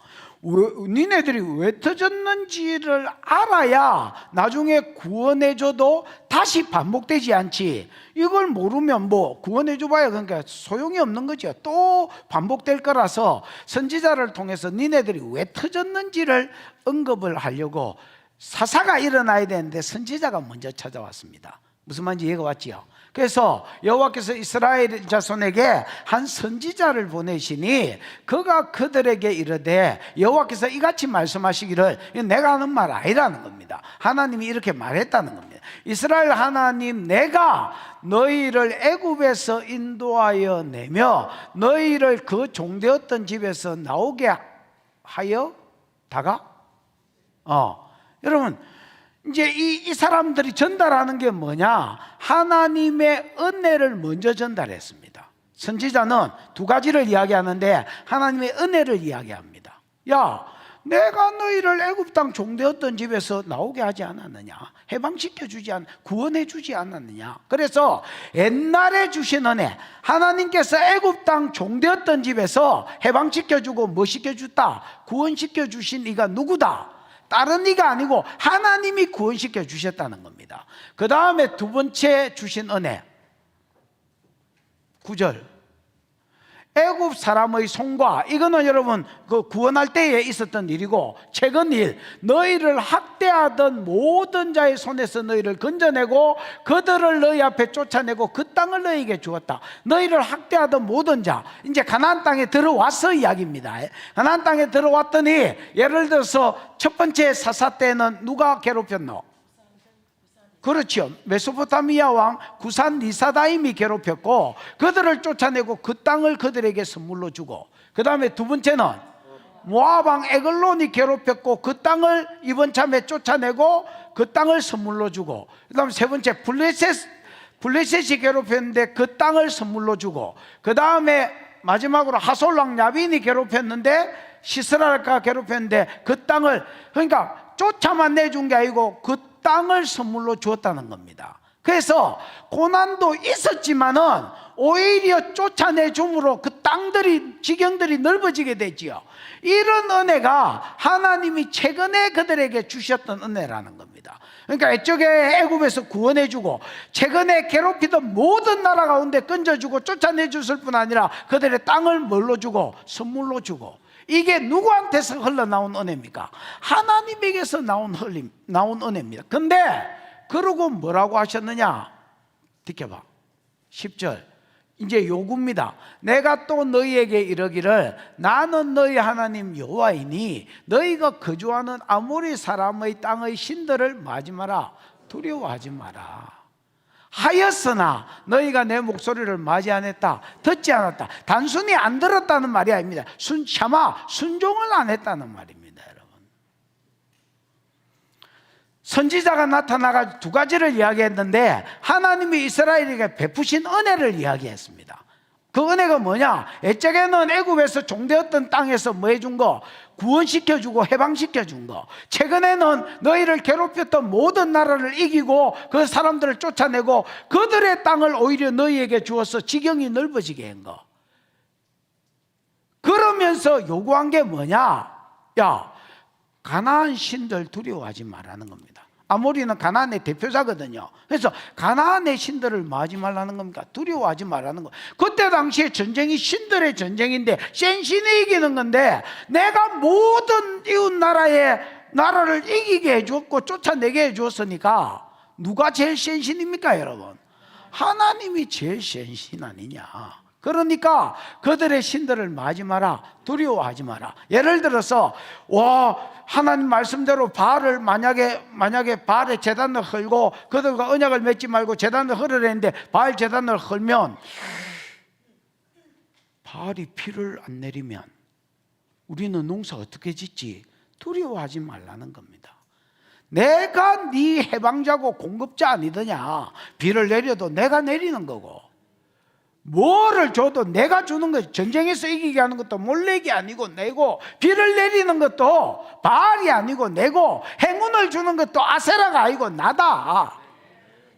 니네들이 왜 터졌는지를 알아야 나중에 구원해줘도 다시 반복되지 않지. 이걸 모르면 뭐 구원해줘봐야 그러니까 소용이 없는 거죠. 또 반복될 거라서 선지자를 통해서 니네들이 왜 터졌는지를 언급을 하려고 사사가 일어나야 되는데 선지자가 먼저 찾아왔습니다. 무슨 말인지 이해가 왔지요? 그래서 여호와께서 이스라엘 자손에게 한 선지자를 보내시니 그가 그들에게 이르되 여호와께서 이같이 말씀하시기를, 내가 하는 말 아니라는 겁니다. 하나님이 이렇게 말했다는 겁니다. 이스라엘 하나님, 내가 너희를 애굽에서 인도하여 내며 너희를 그 종되었던 집에서 나오게 하여 다가 여러분 이제 이 사람들이 전달하는 게 뭐냐? 하나님의 은혜를 먼저 전달했습니다. 선지자는 두 가지를 이야기하는데 하나님의 은혜를 이야기합니다. 야, 내가 너희를 애굽 땅 종되었던 집에서 나오게 하지 않았느냐? 해방시켜 주지 구원해 주지 않았느냐? 그래서 옛날에 주신 은혜, 하나님께서 애굽 땅 종되었던 집에서 해방시켜 주고 뭐 시켜 줬다? 구원시켜 주신 이가 누구다? 다른 이가 아니고 하나님이 구원시켜 주셨다는 겁니다. 그 다음에 두 번째 주신 은혜 9절, 애굽 사람의 손과, 이거는 여러분 그 구원할 때에 있었던 일이고, 최근 일, 너희를 학대하던 모든 자의 손에서 너희를 건져내고 그들을 너희 앞에 쫓아내고 그 땅을 너희에게 주었다. 너희를 학대하던 모든 자, 이제 가나안 땅에 들어와서 이야기입니다. 가나안 땅에 들어왔더니 예를 들어서 첫 번째 사사 때는 누가 괴롭혔노? 그렇죠. 메소포타미아 왕 구산 리사다임이 괴롭혔고 그들을 쫓아내고 그 땅을 그들에게 선물로 주고, 그 다음에 두 번째는 모압 왕 에글론이 괴롭혔고 그 땅을 이번 참에 쫓아내고 그 땅을 선물로 주고, 그 다음에 세 번째 블레셋이 괴롭혔는데 그 땅을 선물로 주고, 그 다음에 마지막으로 하솔 왕 야빈이 괴롭혔는데 시스라가 괴롭혔는데 그 땅을, 그러니까 쫓아만 내준 게 아니고 그 땅을 선물로 주었다는 겁니다. 그래서 고난도 있었지만은 오히려 쫓아내줌으로 그 땅들이, 지경들이 넓어지게 되지요. 이런 은혜가 하나님이 최근에 그들에게 주셨던 은혜라는 겁니다. 그러니까 이쪽에 애굽에서 구원해주고 최근에 괴롭히던 모든 나라 가운데 건져주고 쫓아내줬을 뿐 아니라 그들의 땅을 뭘로 주고? 선물로 주고. 이게 누구한테서 흘러나온 은혜입니까? 하나님에게서 나온 은혜입니다. 근데 그러고 뭐라고 하셨느냐? 지켜봐 10절, 이제 요구입니다. 내가 또 너희에게 이르기를, 나는 너희 하나님 여호와이니 너희가 거주하는 아모리 사람의 땅의 신들을 뭐하지 마라? 두려워하지 마라. 하였으나 너희가 내 목소리를 맞이 안 했다, 듣지 않았다. 단순히 안 들었다는 말이 아닙니다. 차마 순종을 안 했다는 말입니다. 여러분, 선지자가 나타나가 두 가지를 이야기했는데 하나님이 이스라엘에게 베푸신 은혜를 이야기했습니다. 그 은혜가 뭐냐? 옛적에는 애굽에서 종되었던 땅에서 뭐 해준 거? 구원시켜주고 해방시켜준 거. 최근에는 너희를 괴롭혔던 모든 나라를 이기고 그 사람들을 쫓아내고 그들의 땅을 오히려 너희에게 주어서 지경이 넓어지게 한 거. 그러면서 요구한 게 뭐냐? 야, 가나안 신들 두려워하지 말라는 겁니다. 아모리는 가나안의 대표자거든요. 그래서 가나안의 신들을 뭐하지 말라는 겁니까? 두려워하지 말라는 거. 그때 당시에 전쟁이 신들의 전쟁인데 센 신이 이기는 건데, 내가 모든 이웃 나라를 이기게 해주었고 쫓아내게 해주었으니까 누가 제일 센 신입니까 여러분? 하나님이 제일 센 신 아니냐. 그러니까 그들의 신들을 뭐하지 마라? 두려워하지 마라. 예를 들어서 하나님 말씀대로 바알을 만약에 바알의 제단을 헐고 그들과 언약을 맺지 말고 제단을 헐으려는데 바알 제단을 헐면 바알이 피를 안 내리면 우리는 농사 어떻게 짓지? 두려워하지 말라는 겁니다. 내가 네 해방자고 공급자 아니더냐? 비를 내려도 내가 내리는 거고, 뭐를 줘도 내가 주는 거. 전쟁에서 이기게 하는 것도 몰래기 아니고 내고, 비를 내리는 것도 바알이 아니고 내고, 행운을 주는 것도 아세라가 아니고 나다.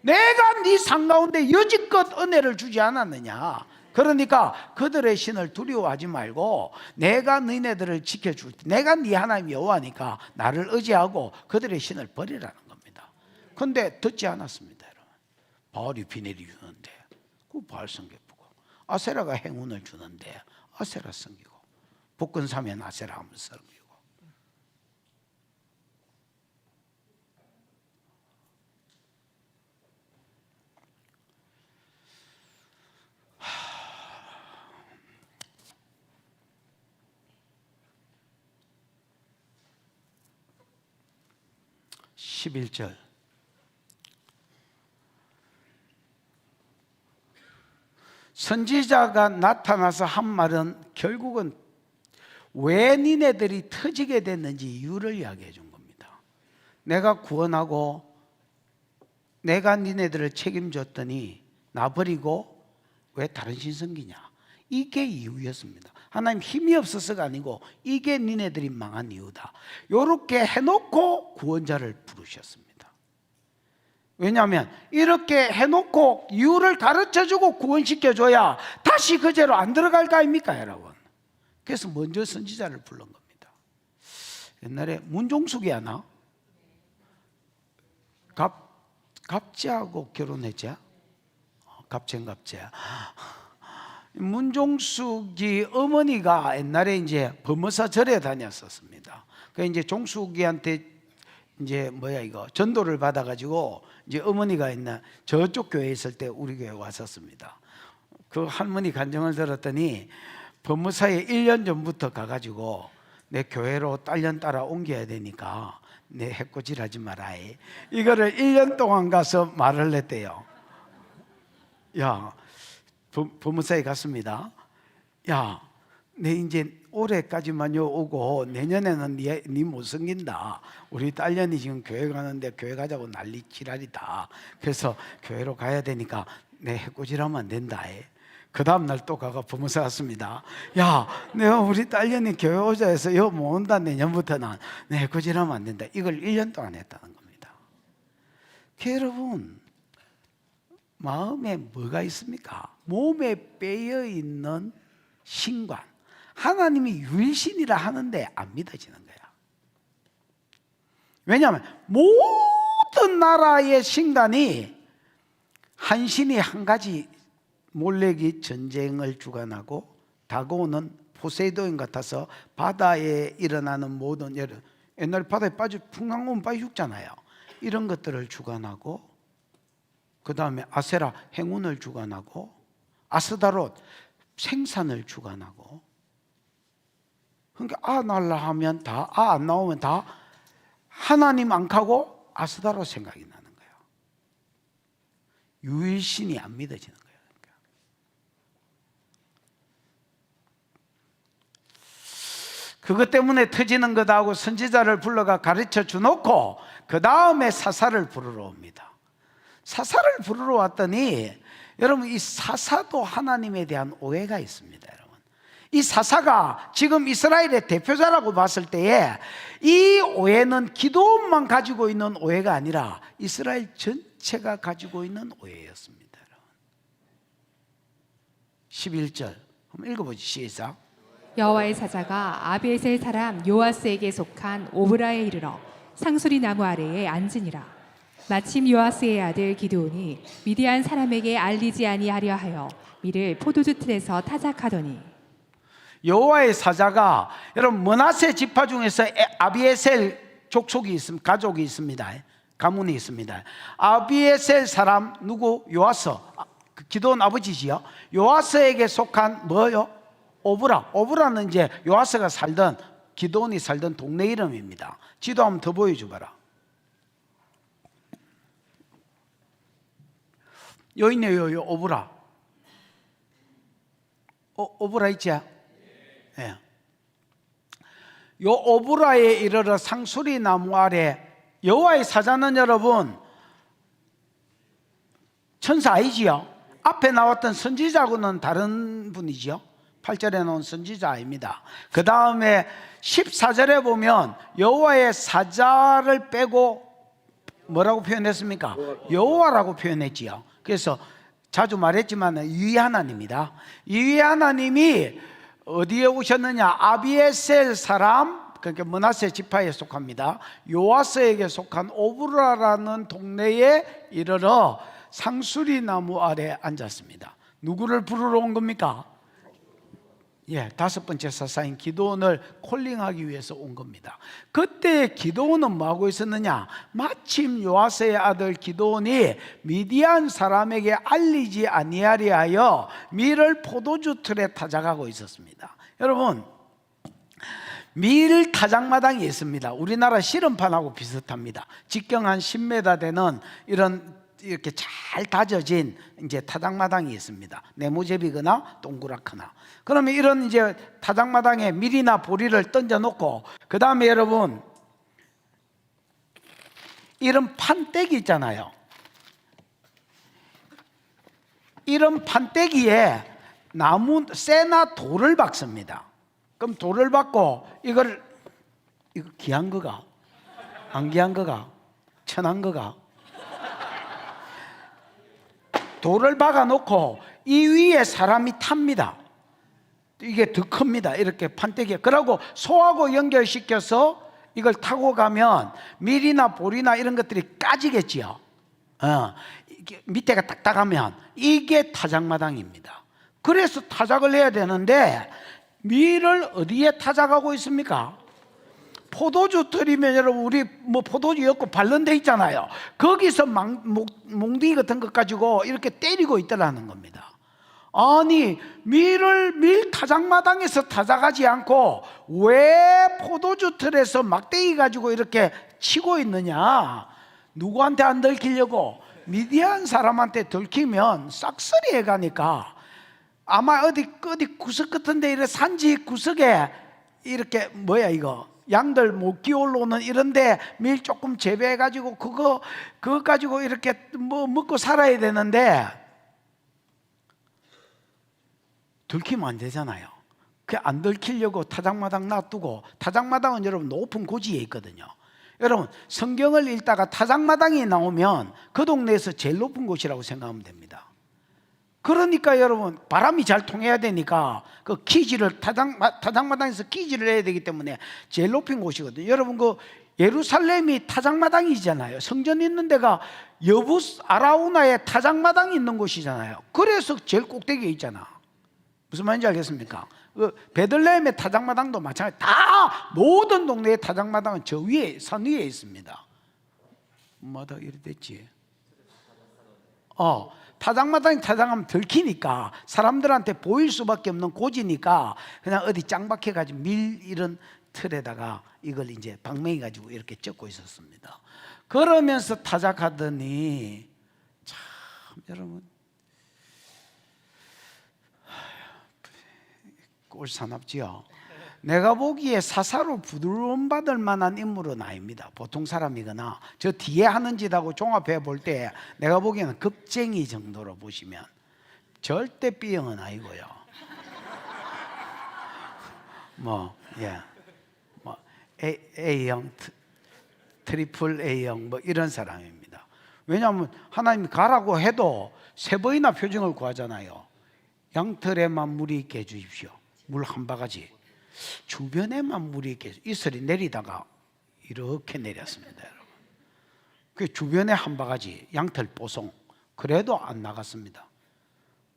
내가 네 상 가운데 여지껏 은혜를 주지 않았느냐? 그러니까 그들의 신을 두려워하지 말고 내가 너희네들을 지켜줄 때, 내가 네 하나님 여호와니까 나를 의지하고 그들의 신을 버리라는 겁니다. 그런데 듣지 않았습니다. 여러분. 바알이 비 내리주는데 그 바알 섬기고, 아세라가 행운을 주는데 아세라 섬기고, 복근 사면 아세라 한번 섬기고. 하... 11절. 선지자가 나타나서 한 말은 결국은 왜 니네들이 터지게 됐는지 이유를 이야기해 준 겁니다. 내가 구원하고 내가 니네들을 책임졌더니 나 버리고 왜 다른 신 섬기냐? 이게 이유였습니다. 하나님 힘이 없어서가 아니고 이게 니네들이 망한 이유다. 이렇게 해놓고 구원자를 부르셨습니다. 왜냐하면 이렇게 해놓고 이유를 가르쳐주고 구원시켜줘야 다시 그 죄로 안 들어갈 거 아닙니까, 여러분? 그래서 먼저 선지자를 부른 겁니다. 옛날에 문종숙이 하나 갑제하고 결혼했죠. 갑제인갑제. 문종숙이 어머니가 옛날에 이제 범어사 절에 다녔었습니다. 그 이제 종숙이한테 이제 전도를 받아가지고 이제 어머니가 있는 저쪽 교회에 있을 때 우리 교회에 왔었습니다. 그 할머니 간증을 들었더니 법무사에 1년 전부터 가가지고 내 교회로 딸년 따라 옮겨야 되니까 내 해코지하지 마라. 이거를 1년 동안 가서 말을 했대요. 야, 법무사에 갔습니다. 야, 내 이제 올해까지만요 오고 내년에는 네 못 섬긴다. 우리 딸년이 지금 교회 가는데 교회 가자고 난리 지랄이다. 그래서 교회로 가야 되니까 내 해코지하면 안 된다. 그 다음날 또 가가 법무사 왔습니다. 야, 내가 우리 딸년이 교회 오자 해서 여 못 온다. 내년부터는 내 해코지하면 안 된다. 이걸 1년 동안 했다는 겁니다. 여러분, 마음에 뭐가 있습니까? 몸에 빼여 있는 신관, 하나님이 유일신이라 하는데 안 믿어지는 거야. 왜냐하면 모든 나라의 신관이 한 신이 한 가지 몰래기 전쟁을 주관하고 다가오는 포세이돈 같아서 바다에 일어나는 모든 옛날 바다에 풍랑 오면 빠져 죽잖아요. 이런 것들을 주관하고, 그 다음에 아세라 행운을 주관하고, 아스다롯 생산을 주관하고. 그러니까 날라 하면 다, 안 나오면 다 하나님 안 가고 아스다롯 생각이 나는 거예요. 유일신이 안 믿어지는 거예요. 그러니까. 그것 때문에 터지는 거다 하고 선지자를 불러가 가르쳐 주놓고 그 다음에 사사를 부르러 옵니다. 사사를 부르러 왔더니 여러분, 이 사사도 하나님에 대한 오해가 있습니다. 여러분, 이 사사가 지금 이스라엘의 대표자라고 봤을 때에 이 오해는 기도원만 가지고 있는 오해가 아니라 이스라엘 전체가 가지고 있는 오해였습니다. 여러분. 11절 한번 읽어보죠. 시작. 여호와의 사자가 아비에셀 사람 요아스에게 속한 오브라에 이르러 상수리 나무 아래에 앉으니라. 마침 요아스의 아들 기드온이 미디안 사람에게 알리지 아니하려 하여 밀을 포도주 틀에서 타작하더니, 여호와의 사자가, 여러분, 므낫세 지파 중에서 아비에셀 족속이 있습니다. 가족이 있습니다. 가문이 있습니다. 아비에셀 사람 누구? 요아스. 기드온 아버지지요. 요아스에게 속한 뭐요? 오브라. 오브라는 이제 요아스가 살던, 기드온이 살던 동네 이름입니다. 지도 한번 더 보여줘봐라. 여 있네요. 요 오브라. 오브라 있지? 예. 요 오브라에 이르러 상수리 나무 아래. 여호와의 사자는 여러분 천사 아니지요? 앞에 나왔던 선지자하고는 다른 분이지요? 8절에 나온 선지자 아닙니다. 그 다음에 14절에 보면 여호와의 사자를 빼고 뭐라고 표현했습니까? 여호와라고 표현했지요. 그래서 자주 말했지만 유이 하나님입니다. 유이 하나님이 어디에 오셨느냐? 아비에셀 사람, 그러니까 므낫세 지파에 속합니다. 요아스에게 속한 오브라라는 동네에 이르러 상수리 나무 아래 앉았습니다. 누구를 부르러 온 겁니까? 예, 다섯 번째 사사인 기드온을 콜링하기 위해서 온 겁니다. 그때 기드온은 뭐하고 있었느냐? 마침 요아스의 아들 기드온이 미디안 사람에게 알리지 아니하리 하여 밀을 포도주 틀에 타작하고 있었습니다. 여러분, 밀 타작마당이 있습니다. 우리나라 씨름판하고 비슷합니다. 직경 한 10m 되는 이렇게 잘 다져진 이제 타작마당이 있습니다. 네모제비거나 동그랗거나. 그러면 이런 이제 타작마당에 밀이나 보리를 던져 놓고, 그 다음에 여러분 이런 판때기 있잖아요. 이런 판때기에 나무 쇠나 돌을 박습니다. 그럼 돌을 박고 이거 귀한 거가 안 귀한 거가 천한 거가 돌을 박아 놓고 이 위에 사람이 탑니다. 이게 더 큽니다. 이렇게 판때기. 그러고 소하고 연결시켜서 이걸 타고 가면 밀이나 보리나 이런 것들이 까지겠지요. 이게 밑에가 딱딱하면 이게 타작마당입니다. 그래서 타작을 해야 되는데 밀을 어디에 타작하고 있습니까? 포도주 틀이면 여러분 우리 뭐 포도주 엮고 바른 데 있잖아요. 거기서 몽둥이 같은 것 가지고 이렇게 때리고 있더라는 겁니다. 아니 밀 타작마당에서 타작하지 않고 왜 포도주 틀에서 막대기 가지고 이렇게 치고 있느냐? 누구한테 안 들키려고? 미디안 사람한테 들키면 싹쓸이 해가니까 아마 어디 구석 같은 데 이렇게 산지 구석에 이렇게 뭐야 이거 양들 못 기어올라오는 이런데 밀 조금 재배해가지고 그거 가지고 이렇게 뭐 먹고 살아야 되는데 들키면 안 되잖아요. 그 안 들키려고 타작마당 놔두고, 타작마당은 여러분 높은 고지에 있거든요. 여러분 성경을 읽다가 타작마당이 나오면 그 동네에서 제일 높은 곳이라고 생각하면 됩니다. 그러니까 여러분 바람이 잘 통해야 되니까 그 기지를 타작마당에서 기지를 해야 되기 때문에 제일 높은 곳이거든요. 여러분 그 예루살렘이 타작마당이잖아요. 성전 있는 데가 여부스 아라우나에 타작마당이 있는 곳이잖아요. 그래서 제일 꼭대기에 있잖아. 무슨 말인지 알겠습니까? 그 베들레헴의 타작마당도 마찬가지. 다 모든 동네의 타작마당은 저 위에 산 위에 있습니다. 뭐다 이래 됐지? 타작마당이 타작하면 들키니까 사람들한테 보일 수밖에 없는 고지니까 그냥 어디 짱박해 가지고 밀 이런 틀에다가 이걸 이제 방맹이 가지고 이렇게 젓고 있었습니다. 그러면서 타작하더니 참 여러분 꼴사납지요. 내가 보기에 사사로 부드러움 받을 만한 인물은 아닙니다. 보통 사람이거나 저 뒤에 하는 짓하고 종합해 볼 때 내가 보기에는 겁쟁이 정도로 보시면 절대 B형은 아니고요. A형, 트리플 A형 뭐 이런 사람입니다. 왜냐하면 하나님이 가라고 해도 세 번이나 표징을 구하잖아요. 양털에만 물이 있게 해주십시오. 물 한 바가지. 주변에만 물이 있게. 이슬이 내리다가 이렇게 내렸습니다, 여러분. 그 주변에 한 바가지 양털 뽀송. 그래도 안 나갔습니다.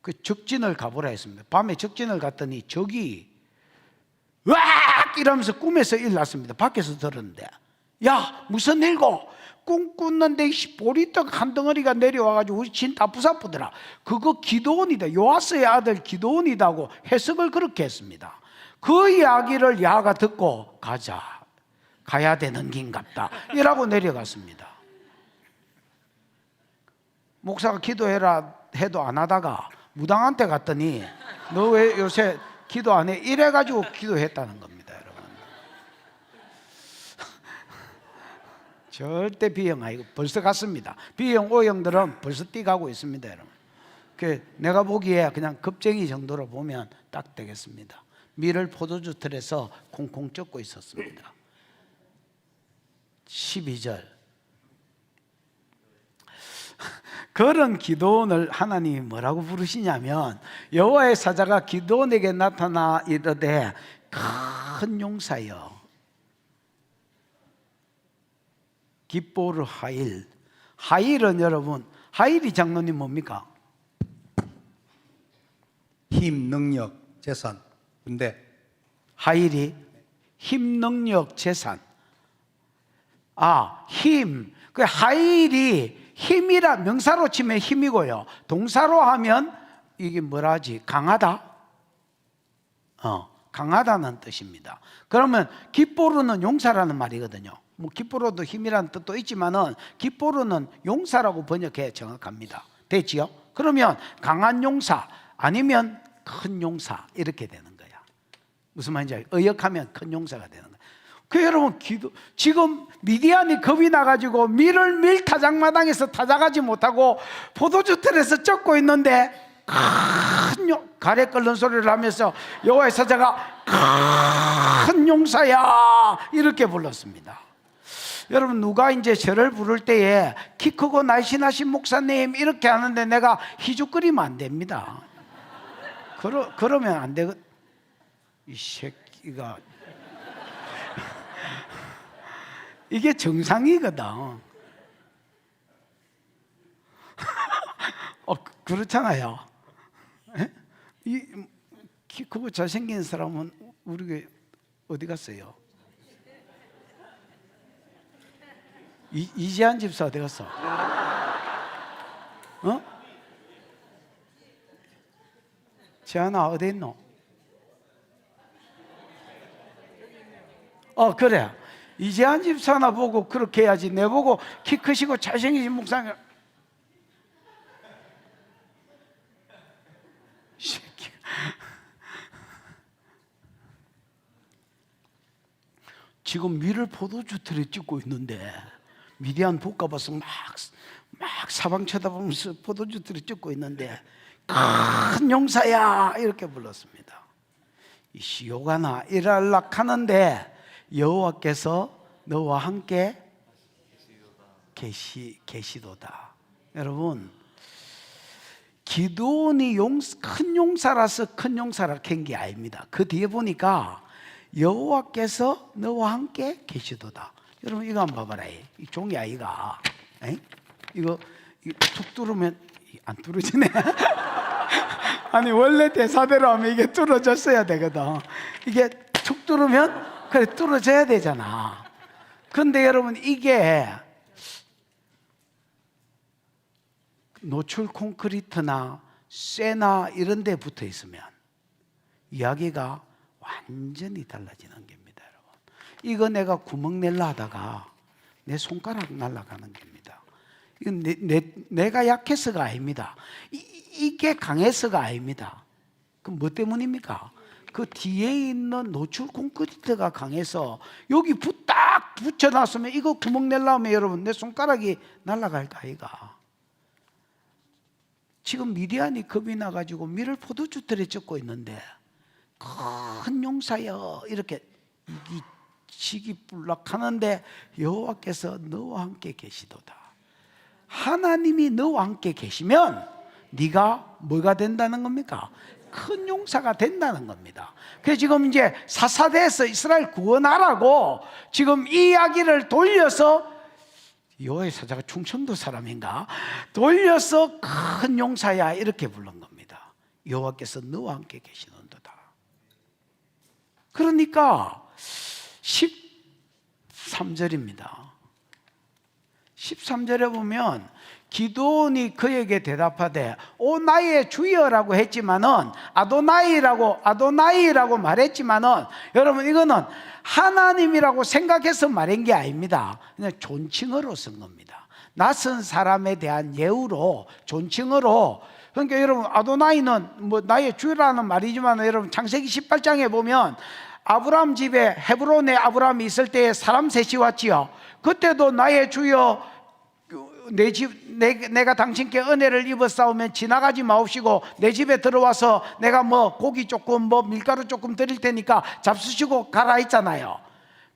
그 적진을 가보라 했습니다. 밤에 적진을 갔더니 적이 으악 이러면서 꿈에서 일났습니다. 밖에서 들었는데 야 무슨 일고? 꿈 꿨는데 보리떡 한 덩어리가 내려와가지고 우리 진 다 부사쁘더라. 그거 기드온이다. 요아스의 아들 기드온이다고 해석을 그렇게 했습니다. 그 이야기를 야가 듣고 가야 되는 긴갑다 이라고 내려갔습니다. 목사가 기도해라 해도 안 하다가 무당한테 갔더니 너 왜 요새 기도 안 해? 이래가지고 기도했다는 겁니다, 여러분. 절대 B형 아니고 벌써 갔습니다. B형, O형들은 벌써 뛰가고 있습니다, 여러분. 내가 보기에 그냥 겁쟁이 정도로 보면 딱 되겠습니다. 밀을 포도주 틀에서 콩콩 쫓고 있었습니다. 12절. 그런 기도원을 하나님이 뭐라고 부르시냐면, 여호와의 사자가 기도원에게 나타나 이르되 큰 용사여 기뽀르 하일. 하일은 여러분, 하일이 장로님 뭡니까? 힘, 능력, 재산, 군대. 하일이 힘, 능력, 재산. 힘. 그 하일이 힘이라 명사로 치면 힘이고요. 동사로 하면 이게 뭐라 하지? 강하다? 강하다는 뜻입니다. 그러면 기뽀르는 용사라는 말이거든요. 뭐 기뽀르도 힘이라는 뜻도 있지만은 기뽀르는 용사라고 번역해 정확합니다. 됐지요? 그러면 강한 용사 아니면 큰 용사 이렇게 되는 거야. 무슨 말인지 알죠? 의역하면 큰 용사가 되는 거야. 여러분 지금 미디안이 겁이 나가지고 밀을 타작마당에서 타작하지 못하고 포도주 틀에서 쫓고 있는데 가래 끓는 소리를 하면서 여호와의 사자가 큰 용사야 이렇게 불렀습니다. 여러분 누가 이제 저를 부를 때에 키 크고 날씬하신 목사님 이렇게 하는데 내가 희죽거리면 안 됩니다. 그러면 안 되거든. 이 새끼가 이게 정상이거든. 그렇잖아요. 키 크고 잘생긴 사람은 우리 교회 어디 갔어요? 이재한 집사 어디 갔어? 재한아 어디 있노? 그래. 이재한 집사나 보고 그렇게 해야지. 내 보고 키 크시고 잘생기신 목사님. 새끼. 지금 밀을 포도주 틀에 찍고 있는데 미디안 복가봐서 막 사방 쳐다보면서 포도주 틀에 찍고 있는데 큰 용사야 이렇게 불렀습니다. 이 시오가나 일할락 하는데 여호와께서 너와 함께 계시도다. 여러분 기도원이 큰 용사라서 큰 용사라 캔 게 아닙니다. 그 뒤에 보니까 여호와께서 너와 함께 계시도다. 여러분 이거 한번 봐봐라. 이 종이 아이가 이거 툭 뚫으면 안 뚫어지네. 아니 원래 대사대로 하면 이게 뚫어졌어야 되거든. 이게 툭 뚫으면 그래 뚫어져야 되잖아. 그런데 여러분 이게 노출 콘크리트나 쇠나 이런 데 붙어 있으면 이야기가 완전히 달라지는 겁니다. 여러분 이거 내가 구멍 낼라 하다가 내 손가락 날아가는 겁니다. 이건 내가 약해서가 아닙니다. 이게 강해서가 아닙니다. 그럼 뭐 때문입니까? 그 뒤에 있는 노출 콘크리트가 강해서 여기 딱 붙여놨으면 이거 구멍 내려면 여러분 내 손가락이 날아갈 아이가. 지금 미디안이 겁이 나가지고 밀을 포도주 틀에 쫓고 있는데 큰 용사여 이렇게 시기불락 하는데 여호와께서 너와 함께 계시도다. 하나님이 너와 함께 계시면 네가 뭐가 된다는 겁니까? 큰 용사가 된다는 겁니다. 그래서 지금 이제 사사대에서 이스라엘 구원하라고 지금 이 이야기를 돌려서 여호와의 사자가 충청도 사람인가? 돌려서 큰 용사야 이렇게 부른 겁니다. 여호와께서 너와 함께 계시는도다. 그러니까 13절입니다. 13절에 보면 기도원이 그에게 대답하되 오 나의 주여라고 했지만은 아도나이라고 말했지만은 여러분 이거는 하나님이라고 생각해서 말한 게 아닙니다. 그냥 존칭어로 쓴 겁니다. 낯선 사람에 대한 예우로 존칭어로. 그러니까 여러분 아도나이는 뭐 나의 주라는 말이지만 여러분 창세기 18장에 보면 아브라함 집에 헤브론에 아브라함이 있을 때에 사람 셋이 왔지요. 그때도 나의 주여 내 집 내가 당신께 은혜를 입었사오면 지나가지 마옵시고 내 집에 들어와서 내가 뭐 고기 조금 뭐 밀가루 조금 드릴 테니까 잡수시고 가라 했잖아요.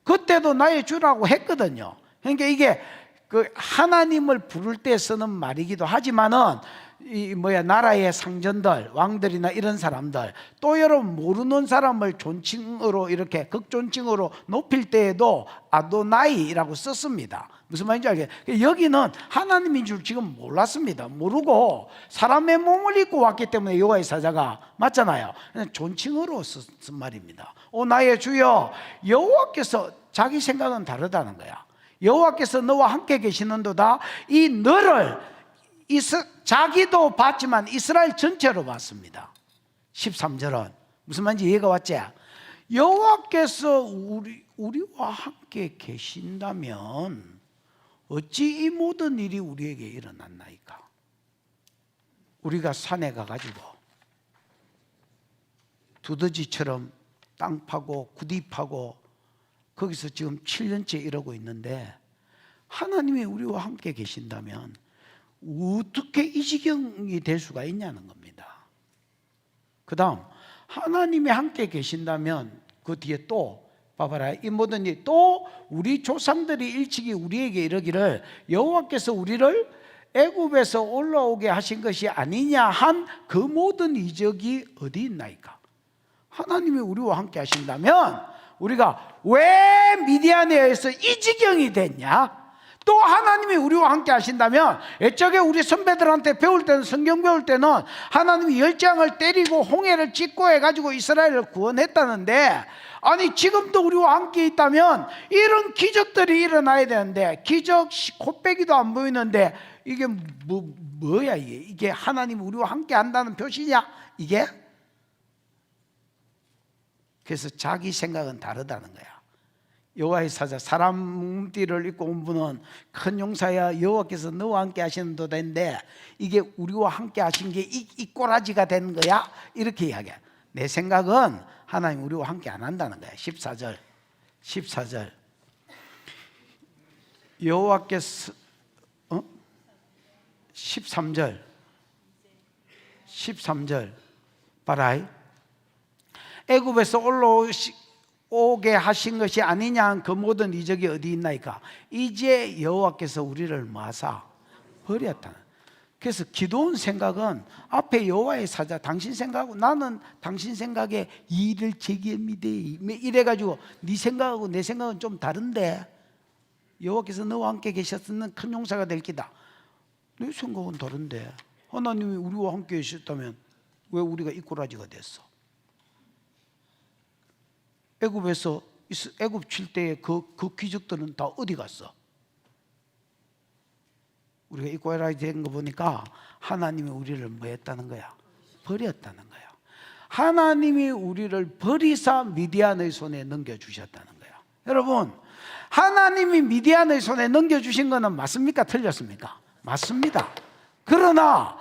그때도 나의 주라고 했거든요. 그러니까 이게 그 하나님을 부를 때 쓰는 말이기도 하지만은 이 나라의 상전들, 왕들이나 이런 사람들, 또 여러분 모르는 사람을 존칭으로 이렇게 극존칭으로 높일 때에도 아도나이라고 썼습니다. 무슨 말인지 알겠어요? 여기는 하나님인 줄 지금 몰랐습니다. 모르고 사람의 몸을 입고 왔기 때문에 여호와의 사자가 맞잖아요. 존칭으로 쓴 말입니다. 오 나의 주여, 여호와께서 자기 생각은 다르다는 거야. 여호와께서 너와 함께 계시는도다. 이 너를 자기도 봤지만 이스라엘 전체로 봤습니다. 13절은 무슨 말인지 이해가 왔지? 여호와께서 우리와 함께 계신다면 어찌 이 모든 일이 우리에게 일어났나이까? 우리가 산에 가가지고 두더지처럼 땅 파고 구디 파고 거기서 지금 7년째 이러고 있는데 하나님이 우리와 함께 계신다면 어떻게 이 지경이 될 수가 있냐는 겁니다. 그 다음 하나님이 함께 계신다면 그 뒤에 또 봐봐라, 이 모든 일 또 우리 조상들이 일찍이 우리에게 이르기를 여호와께서 우리를 애굽에서 올라오게 하신 것이 아니냐 한 그 모든 이적이 어디 있나이까? 하나님이 우리와 함께 하신다면 우리가 왜 미디안에서 이 지경이 됐냐? 또 하나님이 우리와 함께 하신다면 애적에 우리 선배들한테 배울 때는, 성경 배울 때는 하나님이 열장을 때리고 홍해를 찢고 해가지고 이스라엘을 구원했다는데, 아니 지금도 우리와 함께 있다면 이런 기적들이 일어나야 되는데 기적 콧배기도 안 보이는데 이게 뭐야 이게 하나님이 우리와 함께 한다는 표시냐 이게? 그래서 자기 생각은 다르다는 거야. 여호와의 사자, 사람 몸띠를 입고 온 분은 큰 용사야 여호와께서 너와 함께 하시는도다인데 이게 우리와 함께 하신 게 이 꼬라지가 된 거야? 이렇게 이야기해. 내 생각은 하나님 우리와 함께 안 한다는 거야. 14절 여호와께서 13절 봐라. 애굽에서 올라오게 하신 것이 아니냐 그 모든 이적이 어디 있나이까? 이제 여호와께서 우리를 마사 버렸다. 그래서 기도원 생각은 앞에 여호와의 사자, 당신 생각하고 나는 당신 생각에 일을 제기합니다 이래가지고 네 생각하고 내 생각은 좀 다른데 여호와께서 너와 함께 계셨으면 큰 용사가 될 기다. 내 생각은 다른데 하나님이 우리와 함께 계셨다면 왜 우리가 이 꼬라지가 됐어? 애굽에서 애굽 칠 때의 그 기적들은 다 어디 갔어? 우리가 이 꼬라지 된 거 보니까 하나님이 우리를 뭐 했다는 거야? 버렸다는 거야. 하나님이 우리를 버리사 미디안의 손에 넘겨주셨다는 거야. 여러분, 하나님이 미디안의 손에 넘겨주신 거는 맞습니까? 틀렸습니까? 맞습니다. 그러나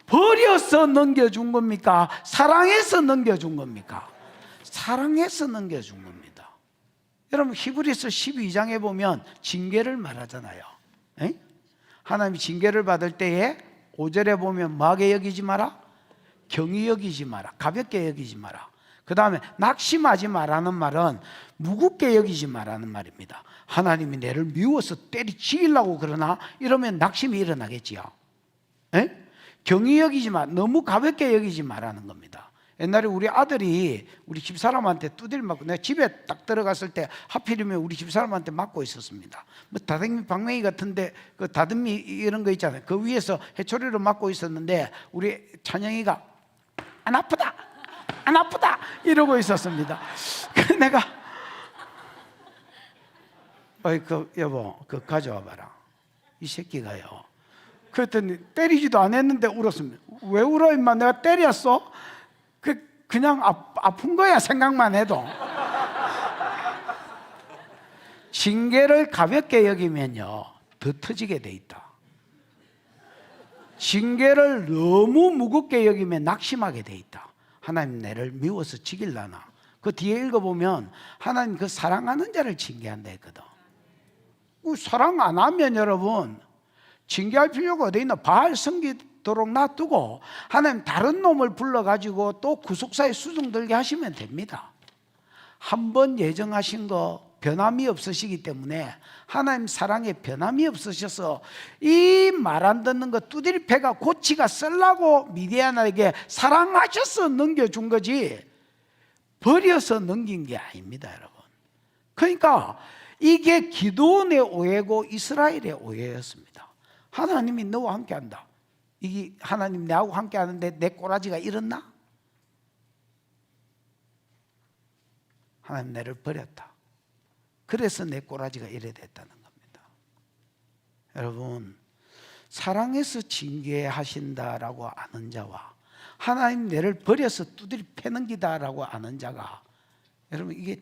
버려서 넘겨준 겁니까? 사랑해서 넘겨준 겁니까? 사랑해서 넘겨준 겁니다. 여러분 히브리서 12장에 보면 징계를 말하잖아요. 에? 하나님이 징계를 받을 때에 5절에 보면 뭐하게 여기지 마라? 경히 여기지 마라. 가볍게 여기지 마라. 그 다음에 낙심하지 마라는 말은 무겁게 여기지 마라는 말입니다. 하나님이 내를 미워서 때리치려고 그러나 이러면 낙심이 일어나겠지요. 에? 경히 여기지 마. 너무 가볍게 여기지 마라는 겁니다. 옛날에 우리 아들이 우리 집사람한테 두드려 맞고 내가 집에 딱 들어갔을 때 하필이면 우리 집사람한테 맞고 있었습니다. 뭐 다듬이 방맹이 같은데 그 다듬이 이런 거 있잖아요. 그 위에서 해초리를 맞고 있었는데 우리 찬영이가 안 아프다 안 아프다 이러고 있었습니다. 그 내가 여보 그 가져와 봐라 이 새끼가요. 그랬더니 때리지도 안 했는데 울었습니다. 왜 울어 임마? 내가 때렸어? 그냥 아픈 거야 생각만 해도. 징계를 가볍게 여기면요 더 터지게 돼 있다. 징계를 너무 무겁게 여기면 낙심하게 돼 있다. 하나님 내를 미워서 죽일라나 그 뒤에 읽어보면 하나님 그 사랑하는 자를 징계한다 했거든. 사랑 안 하면 여러분 징계할 필요가 어디 있나? 바알 섬기도록 놔두고 하나님 다른 놈을 불러가지고 또 구속사에 수중 들게 하시면 됩니다. 한번 예정하신 거 변함이 없으시기 때문에 하나님 사랑에 변함이 없으셔서 이 말 안 듣는 거 두드리 패가 고치가 쓰려고 미디안에게 사랑하셔서 넘겨준 거지 버려서 넘긴 게 아닙니다, 여러분. 그러니까 이게 기드온의 오해고 이스라엘의 오해였습니다. 하나님이 너와 함께한다. 이게 하나님 내하고 함께하는데 내 꼬라지가 이렇나? 하나님 나를 버렸다. 그래서 내 꼬라지가 이래 됐다는 겁니다. 여러분, 사랑해서 징계하신다라고 아는 자와 하나님 나를 버려서 두드리 패는 기다라고 아는 자가, 여러분 이게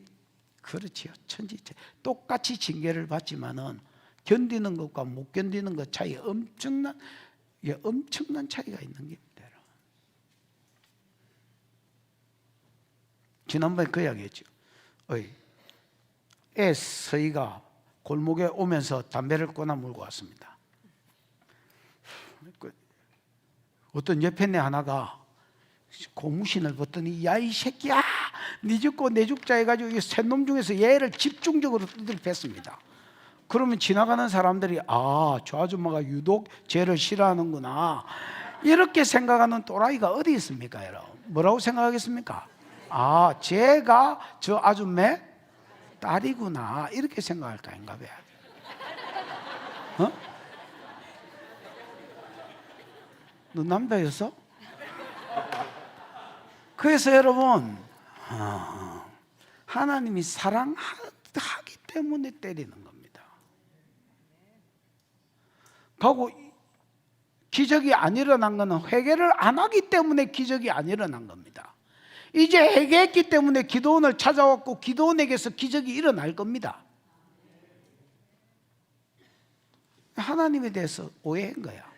그렇지요. 천지체 똑같이 징계를 받지만은 견디는 것과 못 견디는 것 차이 엄청난 차이가 있는 겁니다. 여러분. 지난번에 그 이야기했죠. 애 서희가 골목에 오면서 담배를 꺼나 물고 왔습니다. 어떤 옆에 내 하나가 고무신을 벗더니 야 이 새끼야 네 죽고 내 죽자 해가지고 이 세 놈 중에서 얘를 집중적으로 두드려 팼습니다. 그러면 지나가는 사람들이 저 아줌마가 유독 쟤를 싫어하는구나 이렇게 생각하는 또라이가 어디 있습니까, 여러분? 뭐라고 생각하겠습니까? 쟤가 저 아줌마의 딸이구나 이렇게 생각할까 인가 봐요. 너 남자였어? 그래서 여러분 하나님이 사랑하기 때문에 때리는 겁니다. 하고 기적이 안 일어난 것은 회개를 안 하기 때문에 기적이 안 일어난 겁니다. 이제 회개했기 때문에 기드온을 찾아왔고 기드온에게서 기적이 일어날 겁니다. 하나님에 대해서 오해한 거야.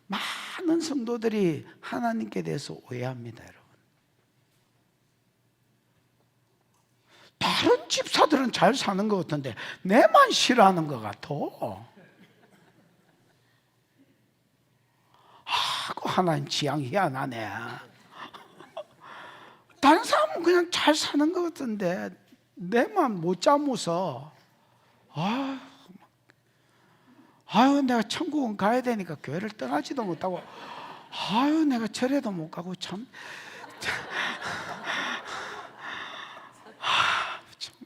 많은 성도들이 하나님께 대해서 오해합니다, 여러분. 다른 집사들은 잘 사는 것 같은데 내만 싫어하는 것 같아. 하나님 지향 희한하네. 다른 사람은 그냥 잘 사는 것 같은데 내만 못 잠어서 내가 천국은 가야 되니까 교회를 떠나지도 못하고 내가 절에도 못 가고 참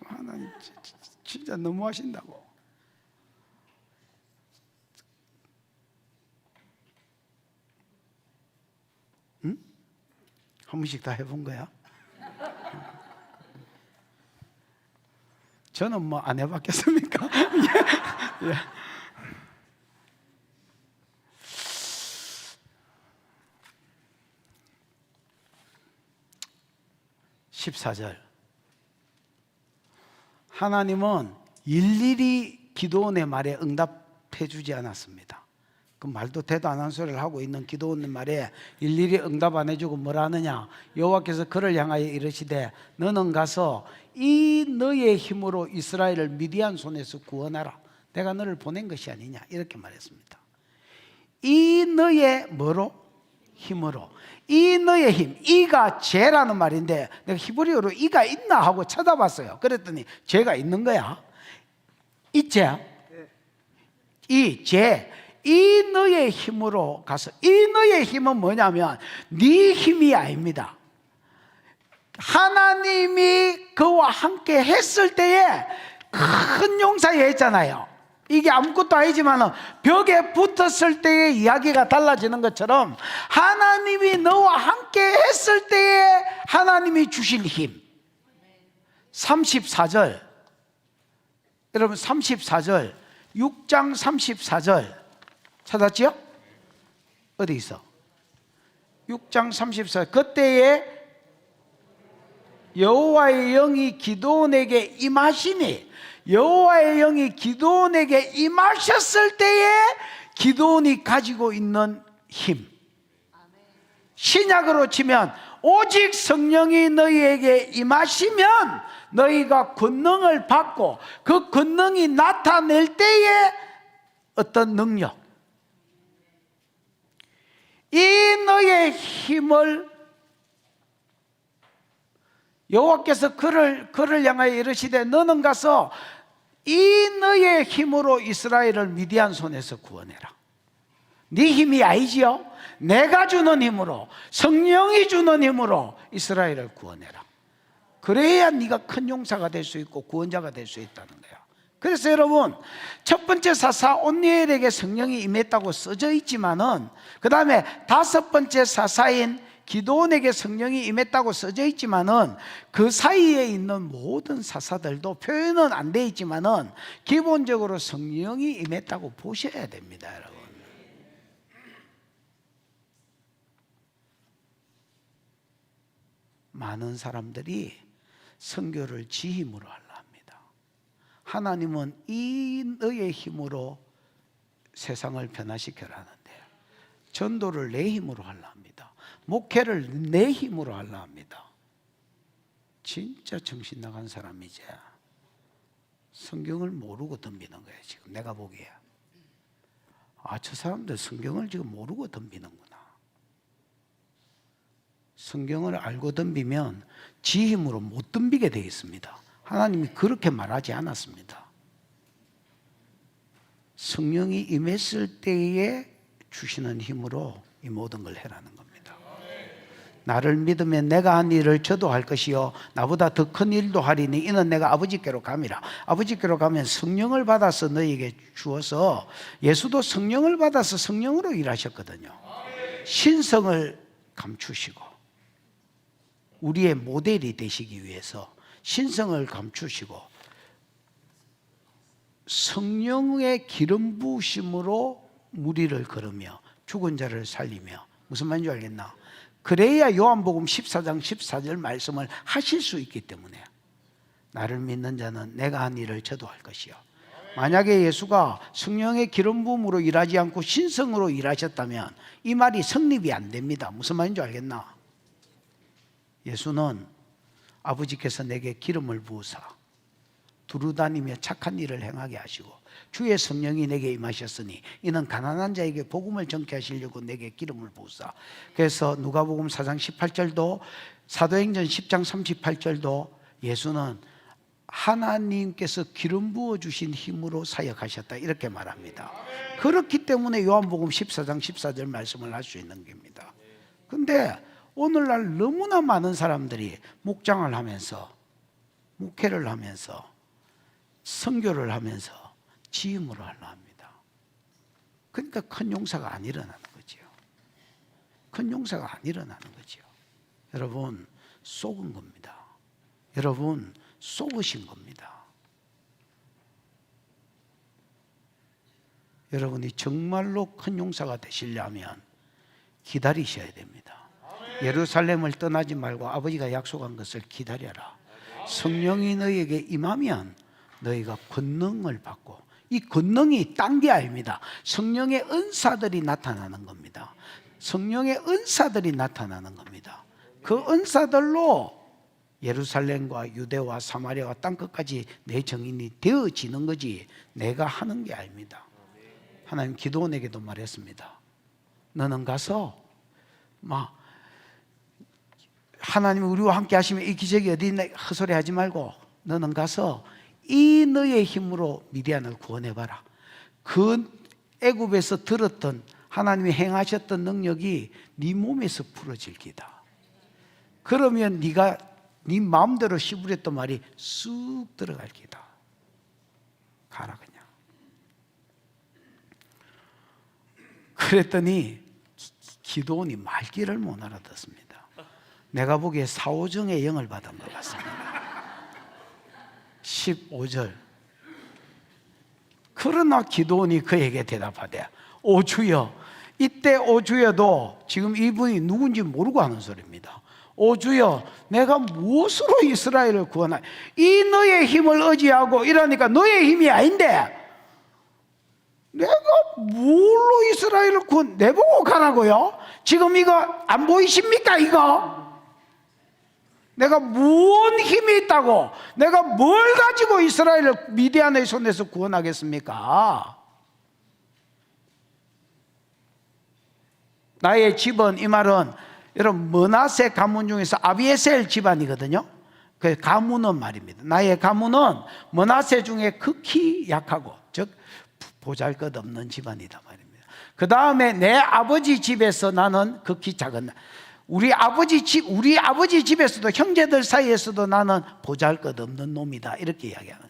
하나님 진짜 너무하신다고. 응? 한 번씩 다 해본 거야? 저는 뭐 안 해봤겠습니까? 예. 14절 하나님은 일일이 기드온의 말에 응답해 주지 않았습니다. 그 말도 대도 안 하는 소리를 하고 있는 기드온의 말에 일일이 응답 안 해주고 뭐라 하느냐, 여호와께서 그를 향하여 이르시되 너는 가서 이 너의 힘으로 이스라엘을 미디안 손에서 구원하라. 내가 너를 보낸 것이 아니냐 이렇게 말했습니다. 이 너의 뭐로? 힘으로. 이 너의 힘, 이가 죄라는 말인데 내가 히브리어로 이가 있나 하고 찾아봤어요. 그랬더니 죄가 있는 거야. 있지? 이 죄, 이 너의 힘으로 가서, 이 너의 힘은 뭐냐면 네 힘이 아닙니다. 하나님이 그와 함께 했을 때에 큰 용사에 했잖아요. 이게 아무것도 아니지만 벽에 붙었을 때의 이야기가 달라지는 것처럼 하나님이 너와 함께 했을 때에 하나님이 주실 힘. 34절 여러분 34절 6장 34절 찾았지요? 어디 있어? 6장 34절 그때에 여호와의 영이 기드온에게 임하시니, 여호와의 영이 기드온에게 임하셨을 때에 기드온이 가지고 있는 힘. 신약으로 치면 오직 성령이 너희에게 임하시면 너희가 권능을 받고 그 권능이 나타낼 때에 어떤 능력, 이 너의 힘을 여호와께서 그를 향하여 이르시되 너는 가서 이 너의 힘으로 이스라엘을 미디안 손에서 구원해라. 네 힘이 아니지요. 내가 주는 힘으로, 성령이 주는 힘으로 이스라엘을 구원해라. 그래야 네가 큰 용사가 될 수 있고 구원자가 될 수 있다는 거야. 그래서 여러분, 첫 번째 사사 온니엘에게 성령이 임했다고 써져 있지만은, 그 다음에 다섯 번째 사사인 기드온에게 성령이 임했다고 써져 있지만은, 그 사이에 있는 모든 사사들도 표현은 안 돼 있지만은 기본적으로 성령이 임했다고 보셔야 됩니다, 여러분. 많은 사람들이 선교를 지 힘으로 하려 합니다. 하나님은 이 너의 힘으로 세상을 변화시켜라 하는데, 전도를 내 힘으로 하려 합니다. 목회를 내 힘으로 하려 합니다. 진짜 정신 나간 사람이지. 성경을 모르고 덤비는 거예요. 지금 내가 보기에 저 사람들 성경을 지금 모르고 덤비는구나. 성경을 알고 덤비면 지 힘으로 못 덤비게 되어 있습니다. 하나님이 그렇게 말하지 않았습니다. 성령이 임했을 때에 주시는 힘으로 이 모든 걸 해라는 겁니다. 나를 믿으면 내가 한 일을 저도 할 것이요 나보다 더 큰 일도 하리니 이는 내가 아버지께로 감이라. 아버지께로 가면 성령을 받아서 너에게 주어서, 예수도 성령을 받아서 성령으로 일하셨거든요. 신성을 감추시고 우리의 모델이 되시기 위해서 신성을 감추시고 성령의 기름 부으심으로 무리를 걸으며 죽은 자를 살리며, 무슨 말인지 알겠나? 그래야 요한복음 14장 14절 말씀을 하실 수 있기 때문에, 나를 믿는 자는 내가 한 일을 저도 할 것이요. 만약에 예수가 성령의 기름 부음으로 일하지 않고 신성으로 일하셨다면 이 말이 성립이 안 됩니다. 무슨 말인지 알겠나? 예수는 아버지께서 내게 기름을 부으사 두루다니며 착한 일을 행하게 하시고 주의 성령이 내게 임하셨으니 이는 가난한 자에게 복음을 전케 하시려고 내게 기름을 부으사. 그래서 누가복음 4장 18절도 사도행전 10장 38절도 예수는 하나님께서 기름 부어주신 힘으로 사역하셨다 이렇게 말합니다. 그렇기 때문에 요한복음 14장 14절 말씀을 할 수 있는 겁니다. 근데 오늘날 너무나 많은 사람들이 목장을 하면서, 목회를 하면서, 선교를 하면서 지 힘으로 하려 합니다. 그러니까 큰 용사가 안 일어나는 거지요. 큰 용사가 안 일어나는 거지요. 여러분, 속은 겁니다. 여러분, 속으신 겁니다. 여러분이 정말로 큰 용사가 되시려면 기다리셔야 됩니다. 예루살렘을 떠나지 말고 아버지가 약속한 것을 기다려라. 성령이 너희에게 임하면 너희가 권능을 받고, 이 권능이 딴 게 아닙니다. 성령의 은사들이 나타나는 겁니다. 성령의 은사들이 나타나는 겁니다. 그 은사들로 예루살렘과 유대와 사마리아와 땅끝까지 내 정인이 되어지는 거지 내가 하는 게 아닙니다. 하나님 기드온에게도 말했습니다. 너는 가서 하나님이 우리와 함께 하시면 이 기적이 어디 있나 헛소리하지 말고 너는 가서 이 너의 힘으로 미디안을 구원해봐라. 그 애굽에서 들었던 하나님이 행하셨던 능력이 네 몸에서 풀어질 기다. 그러면 네가 네 마음대로 씹으랬던 말이 쑥 들어갈 기다. 가라 그냥. 그랬더니 기드온이 말귀를 못 알아듣습니다. 내가 보기에 사오정의 영을 받은 것 같습니다. 15절. 그러나 기드온이 그에게 대답하되 오 주여. 이때 오 주여도 지금 이분이 누군지 모르고 하는 소리입니다. 오 주여, 내가 무엇으로 이스라엘을 구원하냐? 이 너의 힘을 의지하고 이러니까 너의 힘이 아닌데 내가 뭘로 이스라엘을 내보고 가라고요? 지금 이거 안 보이십니까 이거? 내가 무슨 힘이 있다고, 내가 뭘 가지고 이스라엘을 미디안의 손에서 구원하겠습니까? 나의 집은, 이 말은 여러분 므낫세 가문 중에서 아비에셀 집안이거든요. 그 가문은 말입니다. 나의 가문은 므낫세 중에 극히 약하고, 즉 보잘것없는 집안이다 말입니다. 그 다음에 내 아버지 집에서 나는 극히 작은, 우리 아버지 집에서도, 형제들 사이에서도 나는 보잘것없는 놈이다, 이렇게 이야기하는.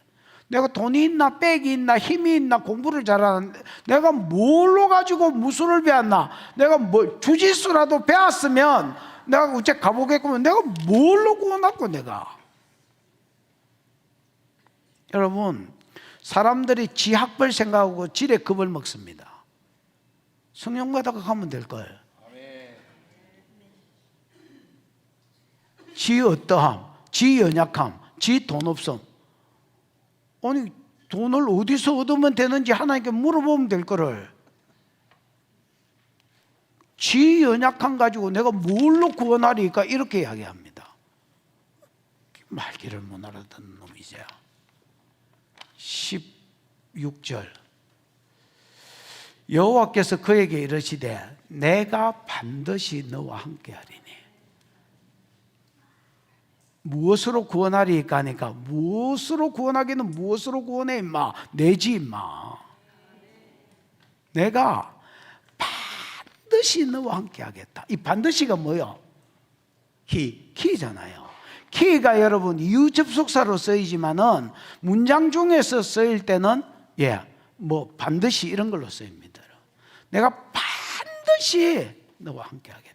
내가 돈이 있나, 빽이 있나, 힘이 있나, 공부를 잘하는데 내가 뭘로 가지고 무술을 배웠나? 내가 뭐 주짓수라도 배웠으면 내가 어째 가보겠구만. 내가 뭘로 구원할고 내가? 여러분, 사람들이 지 학벌 생각하고 지레 겁을 먹습니다. 성령 받아가 가면 될걸. 지 어떠함, 지 연약함, 지 돈 없음. 아니 돈을 어디서 얻으면 되는지 하나님께 물어보면 될 거를, 지 연약함 가지고 내가 뭘로 구원하리까, 이렇게 이야기합니다. 말귀를 못 알아듣는 놈이죠. 16절, 여호와께서 그에게 이르시되 내가 반드시 너와 함께하리니. 무엇으로 구원하리까 하니까, 무엇으로 구원하기는 무엇으로 구원해 임마, 내지 임마. 내가 반드시 너와 함께 하겠다. 이 반드시가 뭐요? 키잖아요. 키가 여러분 이유 접속사로 쓰이지만은 문장 중에서 쓰일 때는 뭐 반드시 이런 걸로 쓰입니다. 내가 반드시 너와 함께 하겠다.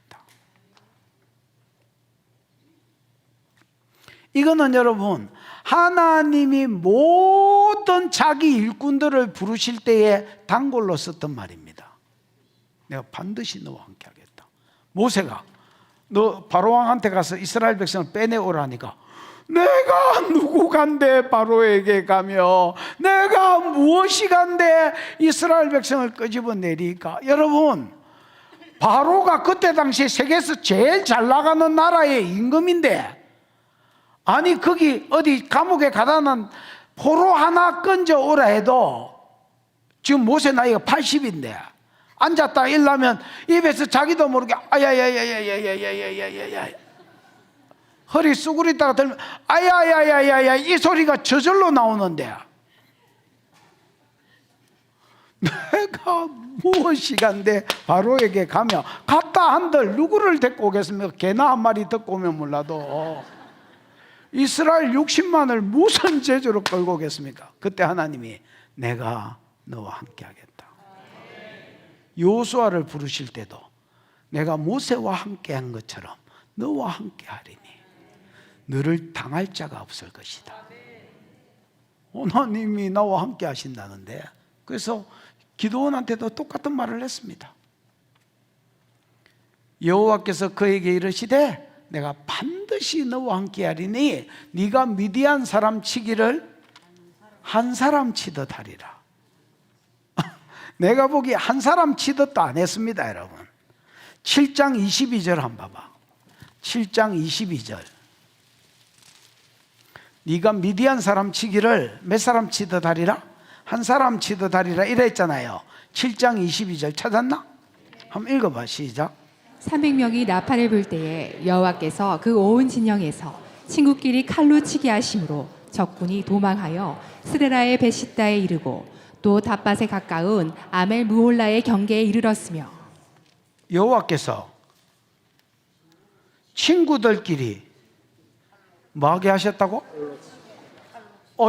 이거는 여러분, 하나님이 모든 자기 일꾼들을 부르실 때에 단골로 썼던 말입니다. 내가 반드시 너와 함께 하겠다. 모세가 너 바로왕한테 가서 이스라엘 백성을 빼내오라니까, 내가 누구 간데 바로에게 가며 내가 무엇이 간데 이스라엘 백성을 끄집어내리까? 여러분, 바로가 그때 당시에 세계에서 제일 잘 나가는 나라의 임금인데, 아니 거기 어디 감옥에 가다는 포로 하나 건져 오라 해도 지금 모세 나이가 80인데 앉았다 일라면 입에서 자기도 모르게 아야야야야야야야야야야, 허리 쑥그리다가 들면 아야야야야야, 이 소리가 저절로 나오는데, 내가 무엇이 간데 바로에게 가며, 갔다 한들 누구를 데리고 오겠습니까? 개나 한 마리 데리고 오면 몰라도 이스라엘 60만을 무슨 재주로 끌고 오겠습니까? 그때 하나님이 내가 너와 함께 하겠다. 여호수아를 부르실 때도 내가 모세와 함께 한 것처럼 너와 함께 하리니 너를 당할 자가 없을 것이다. 하나님이 나와 함께 하신다는데, 그래서 기드온한테도 똑같은 말을 했습니다. 여호와께서 그에게 이르시되 내가 반드시 너와 함께 하리니 네가 미디안 사람 치기를 한 사람 치듯 하리라. 내가 보기에 한 사람 치듯도 안 했습니다. 여러분, 7장 22절 한번 봐봐. 7장 22절, 네가 미디안 사람 치기를 몇 사람 치듯 하리라? 한 사람 치듯 하리라 이랬잖아요. 7장 22절 찾았나? 한번 읽어봐. 시작. 300명이 나팔을 불 때에 여호와께서 그 온 진영에서 친구끼리 칼로 치게 하심으로 적군이 도망하여 스레라의 베시다에 이르고 또 닷밭에 가까운 아멜 무홀라의 경계에 이르렀으며. 여호와께서 친구들끼리 뭐하게 하셨다고?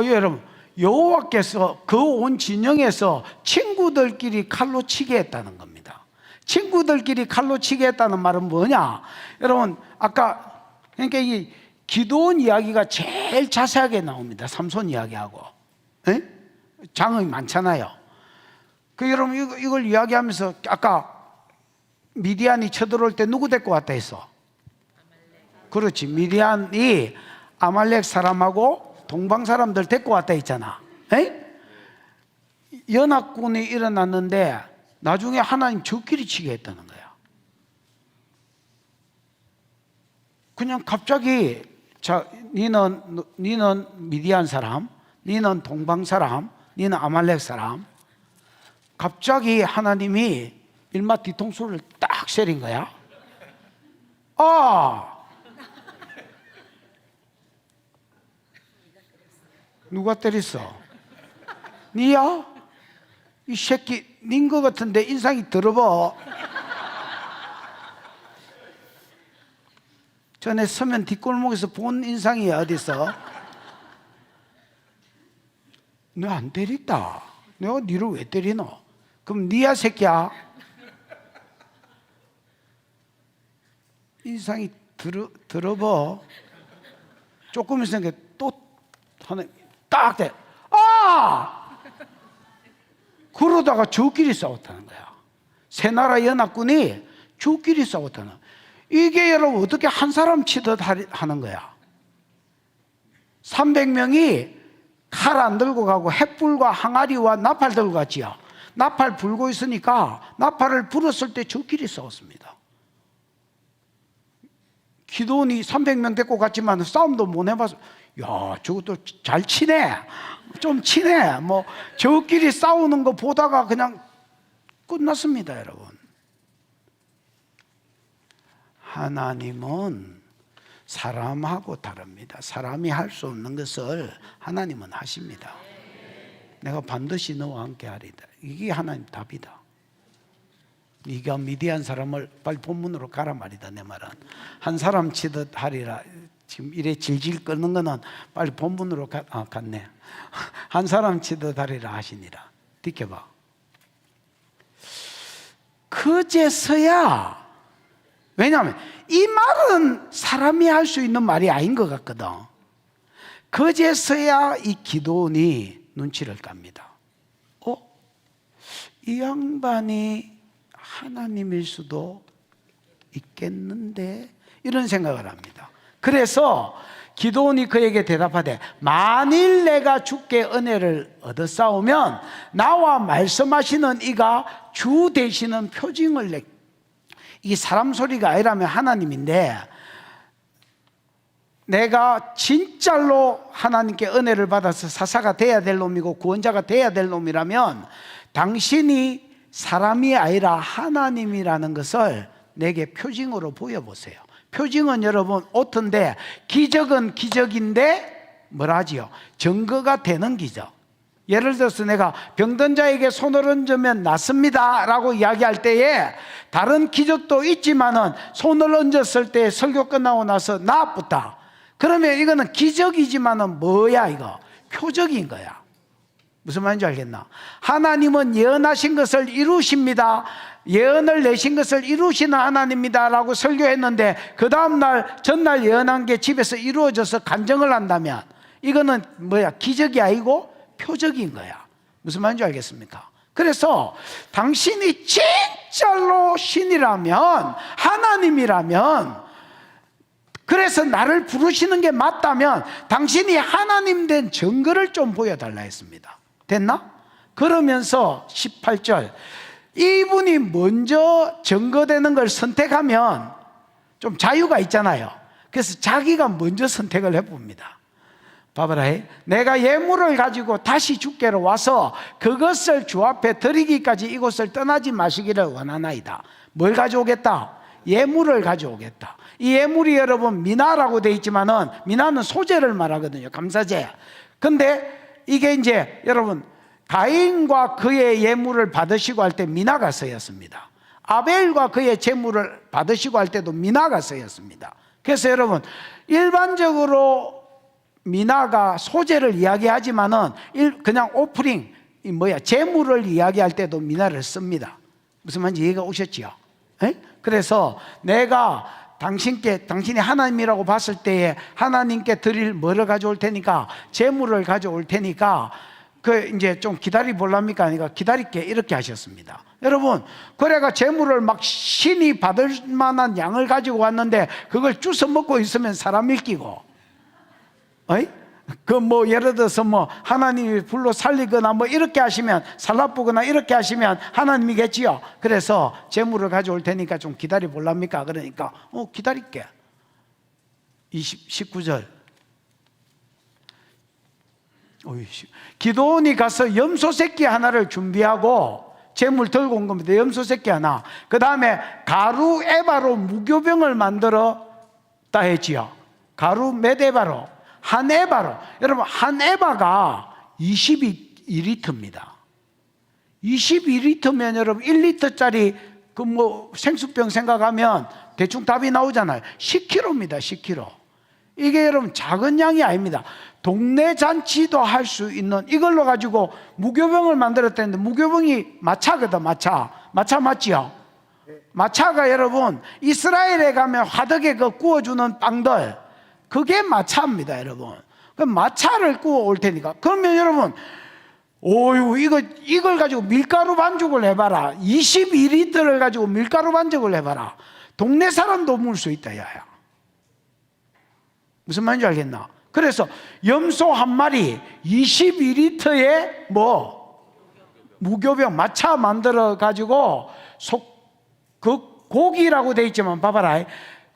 여러분, 여호와께서 그 온 진영에서 친구들끼리 칼로 치게 했다는 겁니다. 친구들끼리 칼로 치게 했다는 말은 뭐냐? 여러분, 아까 그러니까 이 기드온 이야기가 제일 자세하게 나옵니다. 삼손 이야기하고, 장이 많잖아요. 여러분 이걸 이야기하면서 아까 미디안이 쳐들어올 때 누구 데리고 왔다 했어? 그렇지, 미디안이 아말렉 사람하고 동방 사람들 데리고 왔다 했잖아. 연합군이 일어났는데 나중에 하나님 적끼리 치게 했다는 거야. 그냥 갑자기 자, 니는 미디안 사람, 니는 동방 사람, 니는 아말렉 사람. 갑자기 하나님이 일마 뒤통수를 딱 세린 거야. 아! 누가 때렸어? 니야? 이 새끼 닌 거 같은데 인상이 더러워. 전에 서면 뒷골목에서 본 인상이 어딨어? 너 안 때렸다. 내가 니를 왜 때리노? 그럼 니야 새끼야? 인상이 더러워. 조금 있으니까 또 하나 딱 돼. 아! 그러다가 저끼리 싸웠다는 거야. 세 나라 연합군이 저끼리 싸웠다는 거야. 이게 여러분 어떻게 한 사람 치듯 하는 거야. 300명이 칼 안 들고 가고 횃불과 항아리와 나팔 들고 갔지요. 나팔 불고 있으니까 나팔을 불었을 때 저끼리 싸웠습니다. 기도원이 300명 데리고 갔지만 싸움도 못 해봐서 야 저것도 잘 치네, 좀 치네, 뭐 저끼리 싸우는 거 보다가 그냥 끝났습니다. 여러분, 하나님은 사람하고 다릅니다. 사람이 할 수 없는 것을 하나님은 하십니다. 내가 반드시 너와 함께 하리다. 이게 하나님 답이다. 네가 미디안 사람을 빨리 본문으로 가라 말이다. 내 말은 한 사람 치듯 하리라. 지금 이래 질질 끄는 거는 빨리 본문으로 갔네. 한 사람 치듯 하리라 하시니라. 느껴봐. 그제서야, 왜냐하면 이 말은 사람이 할 수 있는 말이 아닌 것 같거든. 그제서야 이 기도원이 눈치를 깝니다. 이 양반이 하나님일 수도 있겠는데, 이런 생각을 합니다. 그래서 기도원이 그에게 대답하되 만일 내가 주께 은혜를 얻어싸우면 나와 말씀하시는 이가 주 되시는 표징을 내. 이게 사람 소리가 아니라면 하나님인데, 내가 진짜로 하나님께 은혜를 받아서 사사가 돼야 될 놈이고 구원자가 돼야 될 놈이라면 당신이 사람이 아니라 하나님이라는 것을 내게 표징으로 보여보세요. 표징은 여러분 오트인데, 기적은 기적인데 뭐라 하지요? 증거가 되는 기적. 예를 들어서 내가 병든 자에게 손을 얹으면 낫습니다 라고 이야기할 때에 다른 기적도 있지만은 손을 얹었을 때 설교 끝나고 나서 나았다. 그러면 이거는 기적이지만은 뭐야? 이거 표적인 거야. 무슨 말인지 알겠나? 하나님은 예언하신 것을 이루십니다. 예언을 내신 것을 이루시는 하나님입니다 라고 설교했는데 그 다음날 전날 예언한 게 집에서 이루어져서 간증을 한다면 이거는 뭐야? 기적이 아니고 표적인 거야. 무슨 말인지 알겠습니까? 그래서 당신이 진짜로 신이라면, 하나님이라면, 그래서 나를 부르시는 게 맞다면 당신이 하나님 된 증거를 좀 보여달라 했습니다. 됐나? 그러면서 18절, 이분이 먼저 증거되는 걸 선택하면 좀 자유가 있잖아요. 그래서 자기가 먼저 선택을 해봅니다. 봐봐라. 내가 예물을 가지고 다시 주께로 와서 그것을 주 앞에 드리기까지 이곳을 떠나지 마시기를 원하나이다. 뭘 가져오겠다? 예물을 가져오겠다. 이 예물이 여러분 미나라고 되어 있지만은, 미나는 소재를 말하거든요. 감사제. 근데 이게 이제 여러분 가인과 그의 예물을 받으시고 할 때 미나가 쓰였습니다. 아벨과 그의 제물을 받으시고 할 때도 미나가 쓰였습니다. 그래서 여러분 일반적으로 미나가 소재를 이야기하지만은 그냥 오프링, 제물을 이야기할 때도 미나를 씁니다. 무슨 말인지 이해가 오셨지요? 에? 그래서 내가 당신이 하나님이라고 봤을 때에 하나님께 드릴 뭐를 가져올 테니까, 제물을 가져올 테니까 이제 좀 기다리 볼랍니까? 아니까 기다릴게, 이렇게 하셨습니다. 여러분, 그래가 제물을 막 신이 받을 만한 양을 가지고 왔는데 그걸 주워 먹고 있으면 사람 일끼고, 어이? 그 뭐 예를 들어서 뭐 하나님이 불로 살리거나 뭐 이렇게 하시면, 살라쁘거나 이렇게 하시면 하나님이겠지요. 그래서 재물을 가져올 테니까 좀 기다려 볼랍니까? 그러니까 기다릴게. 19절. 기도원이 가서 염소 새끼 하나를 준비하고 재물 들고 온 겁니다. 염소 새끼 하나. 그 다음에 가루 에바로 무교병을 만들었다 했지요. 가루 몇 에바로? 한 에바로. 여러분, 한 에바가 22리터입니다. 22리터면 여러분 1리터짜리 그 뭐 생수병 생각하면 대충 답이 나오잖아요. 10kg입니다. 10kg. 이게 여러분 작은 양이 아닙니다. 동네 잔치도 할 수 있는 이걸로 가지고 무교병을 만들었다는데, 무교병이 마차거든. 마차 맞지요? 마차가 여러분 이스라엘에 가면 화덕에 그 구워주는 빵들, 그게 마차입니다. 여러분, 그 마차를 구워 올 테니까. 그러면 여러분, 오유, 이걸 가지고 밀가루 반죽을 해봐라. 22리터를 가지고 밀가루 반죽을 해봐라. 동네 사람도 먹을 수 있다, 야야. 무슨 말인지 알겠나? 그래서 염소 한 마리 22리터의 무교병 마차 만들어 가지고 그 고기라고 돼 있지만 봐봐라,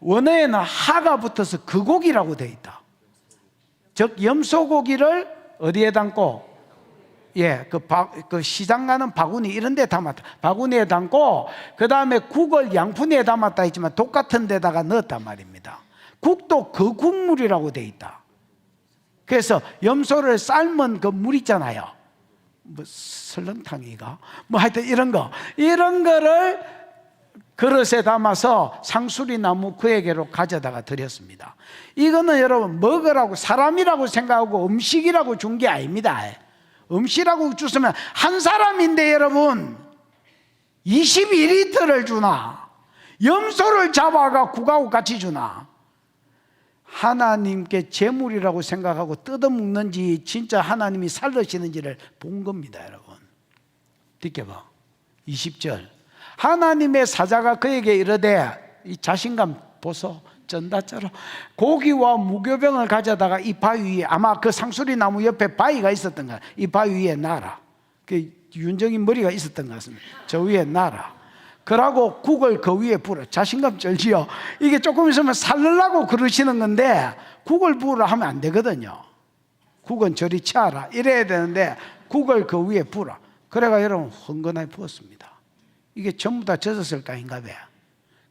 원어에는 하가 붙어서 그 고기라고 돼 있다. 즉 염소 고기를 어디에 담고, 그 시장 가는 바구니 이런 데 담았다. 바구니에 담고 그 다음에 국을 양푼에 담았다 했지만 똑같은 데다가 넣었단 말입니다. 국도 그 국물이라고 돼 있다. 그래서 염소를 삶은 그 물 있잖아요. 뭐 설렁탕이가 뭐 하여튼 이런 거를 그릇에 담아서 상수리 나무 그에게로 가져다가 드렸습니다. 이거는 여러분 먹으라고, 사람이라고 생각하고 음식이라고 준 게 아닙니다. 음식이라고 줬으면 한 사람인데 여러분 22리터를 주나, 염소를 잡아가 국하고 같이 주나. 하나님께 재물이라고 생각하고 뜯어먹는지 진짜 하나님이 살르시는지를 본 겁니다. 여러분 듣게봐. 20절. 하나님의 사자가 그에게 이르되, 이 자신감 보소, 쩐다처럼 고기와 무교병을 가져다가 이 바위 위에, 아마 그 상수리 나무 옆에 바위가 있었던 거야. 이 바위 위에 놔라. 그 윤정인 머리가 있었던 것 같습니다. 저 위에 놔라. 그러고 국을 그 위에 부어. 자신감 쩔지요. 이게 조금 있으면 살르려고 그러시는 건데 국을 부으라 하면 안 되거든요. 국은 저리 치아라 이래야 되는데 국을 그 위에 부으라. 그래가 여러분 흥건하게 부었습니다. 이게 전부 다 젖었을까 인가 봐.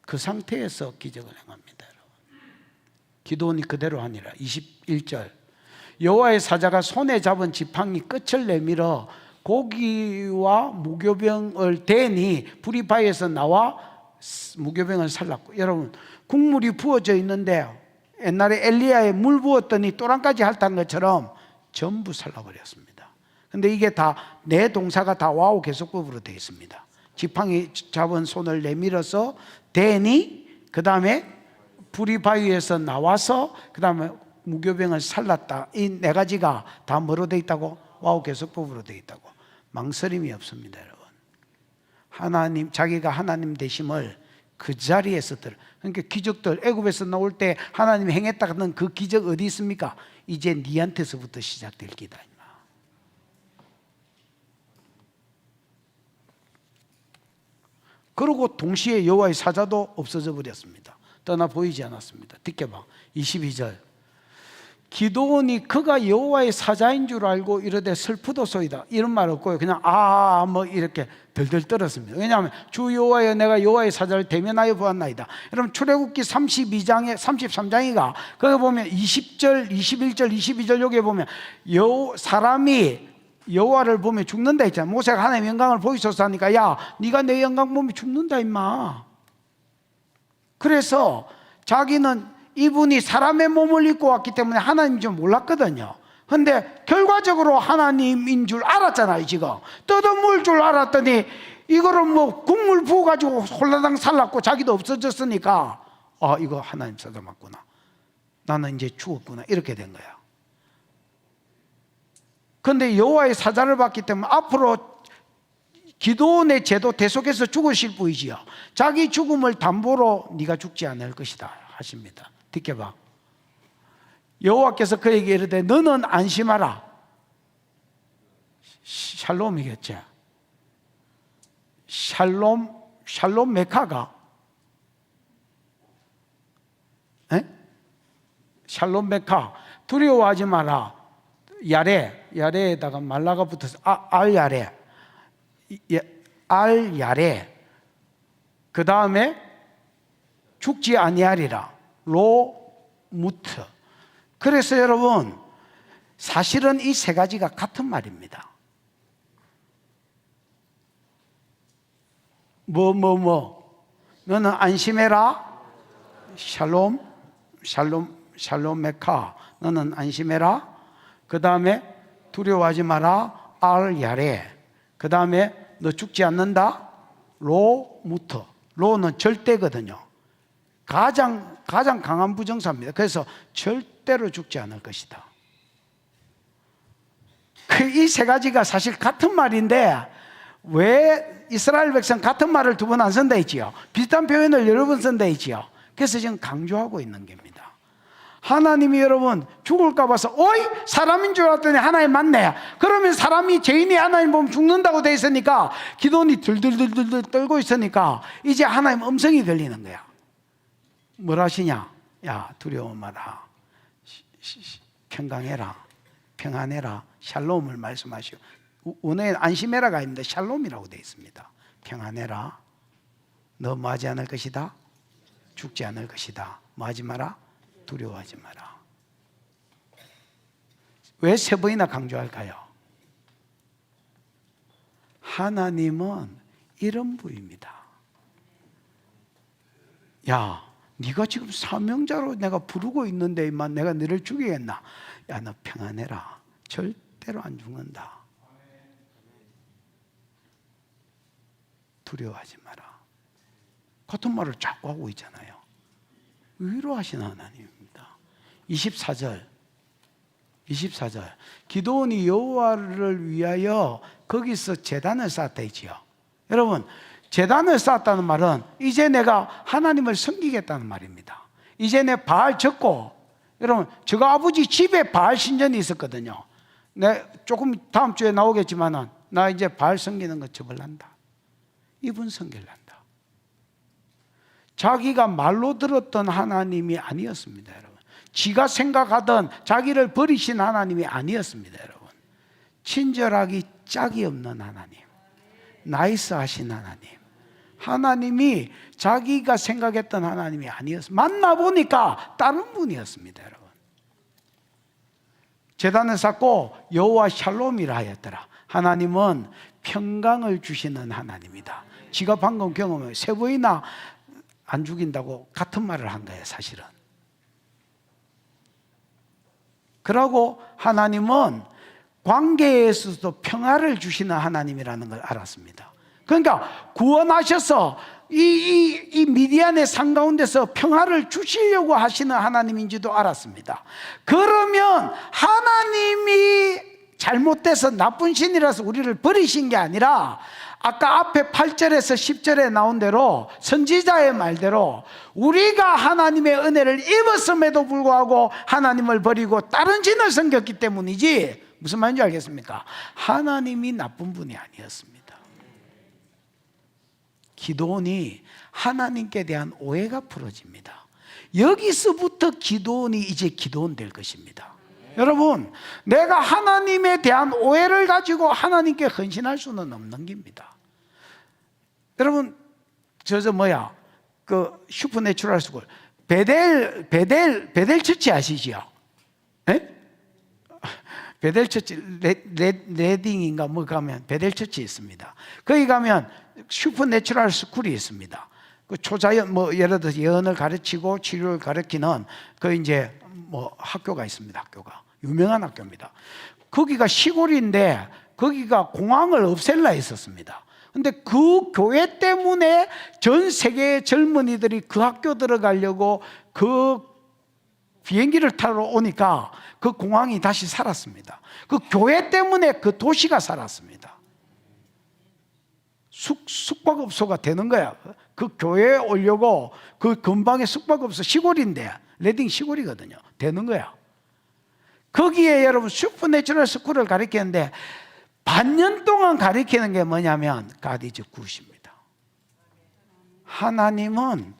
그 상태에서 기적을 행합니다. 여러분. 기도원이 그대로 하니라. 21절. 여호와의 사자가 손에 잡은 지팡이 끝을 내밀어 고기와 무교병을 대니 불이 바위에서 나와 무교병을 살랐고. 여러분 국물이 부어져 있는데 옛날에 엘리야에 물 부었더니 또랑까지 핥은 것처럼 전부 살라버렸습니다. 근데 이게 다 내 동사가 다 와우 계속법으로 되어 있습니다. 지팡이 잡은 손을 내밀어서 대니, 그 다음에 불이 바위에서 나와서 그 다음에 무교병을 살랐다. 이 네 가지가 다 뭐로 되어 있다고? 와우 계속법으로 되어 있다고. 망설임이 없습니다. 여러분 하나님, 자기가 하나님 되심을 그 자리에서 그러니까 기적들 애굽에서 나올 때 하나님이 행했다는 그 기적 어디 있습니까? 이제 니한테서부터 시작될 기다. 그리고 동시에 여호와의 사자도 없어져 버렸습니다. 떠나 보이지 않았습니다. 듣게 봐. 22절. 기도원이 그가 여호와의 사자인 줄 알고 이르되 슬프도소이다. 이런 말 없고요. 그냥 뭐 이렇게 덜덜 떨었습니다. 왜냐하면 주 여호와여, 내가 여호와의 사자를 대면하여 보았나이다. 여러분 출애굽기 32장에 33장이가 거기 보면 20절, 21절, 22절 여기에 보면 사람이 여호와를 보면 죽는다 했잖아. 모세가 하나님의 영광을 보이소서 하니까 야 네가 내 영광 보면 죽는다 임마. 그래서 자기는 이분이 사람의 몸을 입고 왔기 때문에 하나님인 줄 몰랐거든요. 근데 결과적으로 하나님인 줄 알았잖아요. 지금 뜯어물 줄 알았더니 이거를 뭐 국물 부어가지고 홀라당 살랐고 자기도 없어졌으니까 이거 하나님 사자 맞구나, 나는 이제 죽었구나, 이렇게 된 거야. 그런데 여호와의 사자를 받기 때문에 앞으로 기도원의 제도 대속해서 죽으실 분이지요. 자기 죽음을 담보로 네가 죽지 않을 것이다 하십니다. 듣게 봐. 여호와께서 그에게 이르되 너는 안심하라. 샬롬이겠지. 샬롬 메카가 샬롬 메카 두려워하지 마라. 야레에다가 말라가 붙어서 알 야레 그 다음에 죽지 아니하리라. 무트. 그래서 여러분 사실은 이 세 가지가 같은 말입니다. 너는 안심해라. 샬롬 메카. 너는 안심해라. 그 다음에 두려워하지 마라. 알 야레. 그 다음에 너 죽지 않는다. 무트. 로는 절대거든요. 가장 강한 부정사입니다. 그래서 절대로 죽지 않을 것이다. 이 세 가지가 사실 같은 말인데 왜 이스라엘 백성 같은 말을 두 번 안 쓴다 했지요? 비슷한 표현을 여러 번 쓴다 했지요? 그래서 지금 강조하고 있는 겁니다. 하나님이 여러분 죽을까 봐서 어이 사람인 줄 알았더니 하나님 맞네. 그러면 사람이 죄인이 하나님 보면 죽는다고 돼 있으니까 기도원이 들들들들 떨고 있으니까 이제 하나님 음성이 들리는 거야. 뭘 하시냐? 야 두려워 마라. 평강해라. 평안해라. 샬롬을 말씀하시오. 원어에 안심해라가 아닙니다. 샬롬이라고 되어 있습니다. 평안해라. 너 뭐하지 않을 것이다. 죽지 않을 것이다. 뭐하지 마라. 두려워하지 마라. 왜 세 번이나 강조할까요? 하나님은 이런 분입니다. 야 네가 지금 사명자로 내가 부르고 있는데 임마 내가 너를 죽이겠나? 야 너 평안해라. 절대로 안 죽는다. 두려워하지 마라. 같은 말을 자꾸 하고 있잖아요. 위로하시는 하나님입니다. 24절 기도원이 여호와를 위하여 거기서 제단을 쌓았다 했지요. 여러분 제단을 쌓았다는 말은 이제 내가 하나님을 섬기겠다는 말입니다. 이제 내 바알 접고, 여러분 제가 아버지 집에 바알 신전이 있었거든요. 조금 다음 주에 나오겠지만은 나 이제 바알 섬기는 거 접을란다. 이분 섬길란다. 자기가 말로 들었던 하나님이 아니었습니다, 여러분. 지가 생각하던 자기를 버리신 하나님이 아니었습니다, 여러분. 친절하기 짝이 없는 하나님, 나이스하신 하나님, 하나님이 자기가 생각했던 하나님이 아니었습니다. 만나보니까 다른 분이었습니다, 여러분. 제단을 쌓고 여호와 샬롬이라 하였더라. 하나님은 평강을 주시는 하나님이다. 지가 방금 경험해 세 번이나 안 죽인다고 같은 말을 한 거예요, 사실은. 그러고 하나님은 관계에서도 평화를 주시는 하나님이라는 걸 알았습니다. 그러니까 구원하셔서 이 미디안의 산 가운데서 평화를 주시려고 하시는 하나님인지도 알았습니다. 그러면 하나님이 잘못돼서 나쁜 신이라서 우리를 버리신 게 아니라 아까 앞에 8절에서 10절에 나온 대로 선지자의 말대로 우리가 하나님의 은혜를 입었음에도 불구하고 하나님을 버리고 다른 신을 섬겼기 때문이지, 무슨 말인지 알겠습니까? 하나님이 나쁜 분이 아니었습니다. 기도원이 하나님께 대한 오해가 풀어집니다. 여기서부터 기도원이 이제 기도원 될 것입니다. 여러분, 내가 하나님에 대한 오해를 가지고 하나님께 헌신할 수는 없는 겁니다. 여러분, 그 슈퍼내추럴 스쿨 베델 처치 아시죠? 베델 처치 레딩인가 뭐 가면 베델 처치 있습니다. 거기 가면 슈퍼내추럴 스쿨이 있습니다. 그 초자연 뭐 예를 들어서 예언을 가르치고 치료를 가르치는 그 이제 뭐 학교가 있습니다. 학교가 유명한 학교입니다. 거기가 시골인데 거기가 공항을 없앨라 했었습니다. 근데 그 교회 때문에 전 세계의 젊은이들이 그 학교 들어가려고 그 비행기를 타러 오니까 그 공항이 다시 살았습니다. 그 교회 때문에 그 도시가 살았습니다. 숙박업소가 되는 거야. 그 교회에 오려고 그 근방에 숙박업소, 시골인데 레딩 시골이거든요. 되는 거야. 거기에 여러분 슈퍼내추럴 스쿨을 가르치는데 반년 동안 가르치는 게 뭐냐면 God is good입니다. 하나님은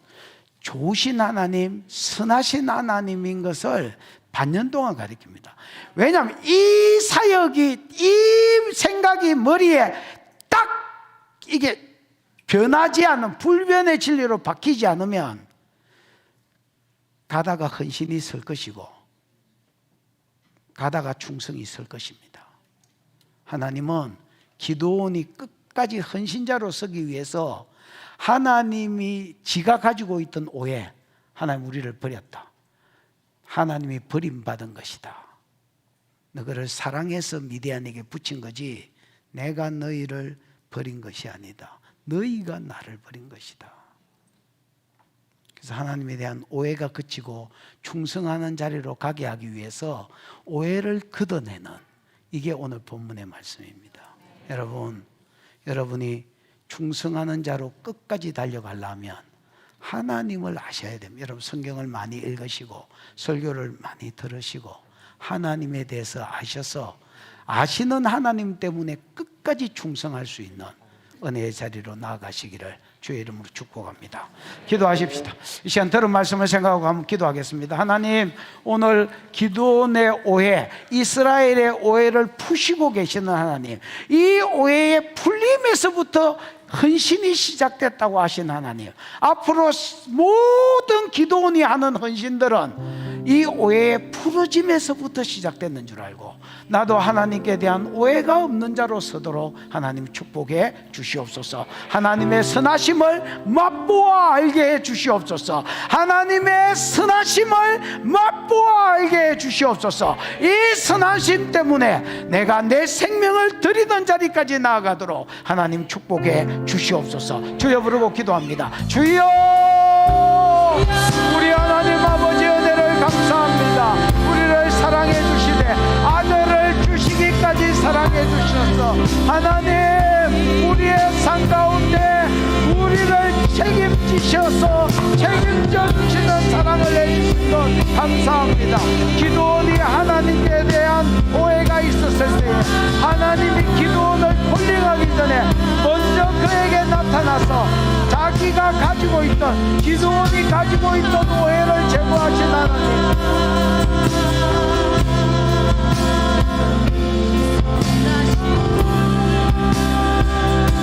좋으신 하나님, 선하신 하나님인 것을 반년 동안 가르칩니다. 왜냐하면 이 사역이, 이 생각이 머리에 딱 이게 변하지 않은 불변의 진리로 바뀌지 않으면 가다가 헌신이 있을 것이고 가다가 충성이 있을 것입니다. 하나님은 기도원이 끝까지 헌신자로 서기 위해서 하나님이 지가 가지고 있던 오해, 하나님 우리를 버렸다. 하나님이 버림받은 것이다. 너희를 사랑해서 미디안에게 붙인 거지 내가 너희를 버린 것이 아니다. 너희가 나를 버린 것이다. 그래서 하나님에 대한 오해가 그치고 충성하는 자리로 가게 하기 위해서 오해를 걷어내는 이게 오늘 본문의 말씀입니다. 여러분이 충성하는 자로 끝까지 달려가려면 하나님을 아셔야 됩니다. 여러분 성경을 많이 읽으시고 설교를 많이 들으시고 하나님에 대해서 아셔서 아시는 하나님 때문에 끝까지 충성할 수 있는 은혜의 자리로 나아가시기를 주의 이름으로 축복합니다. 기도하십시다. 이 시간 들은 말씀을 생각하고 한번 기도하겠습니다. 하나님, 오늘 기도원의 오해, 이스라엘의 오해를 푸시고 계시는 하나님, 이 오해의 풀림에서부터 헌신이 시작됐다고 하신 하나님, 앞으로 모든 기도원이 하는 헌신들은 이 오해의 풀어짐에서부터 시작됐는 줄 알고 나도 하나님께 대한 오해가 없는 자로 서도록 하나님 축복해 주시옵소서. 하나님의 선하심을 맛보아 알게 해 주시옵소서. 하나님의 선하심을 맛보아 알게 해 주시옵소서. 이 선하심 때문에 내가 내 생명을 드리던 자리까지 나아가도록 하나님 축복해 주시옵소서. 주여 부르고 기도합니다. 주여, 우리 하나님 아버지 은혜를 감사합니다. 우리를 사랑해 주시되 아들을 주시기까지 사랑해 주셔서 하나님 우리의 삶 가운데 우리를 책임지셔서 책임져 주시는 사랑을 해주신 것 감사합니다. 기도원이 하나님께 대한 오해가 있었을 때 하나님이 기도원을 콜링하기 전에 먼저 그에게 나타나서 자기가 가지고 있던, 기도원이 가지고 있던 오해를 제거하신 하나님,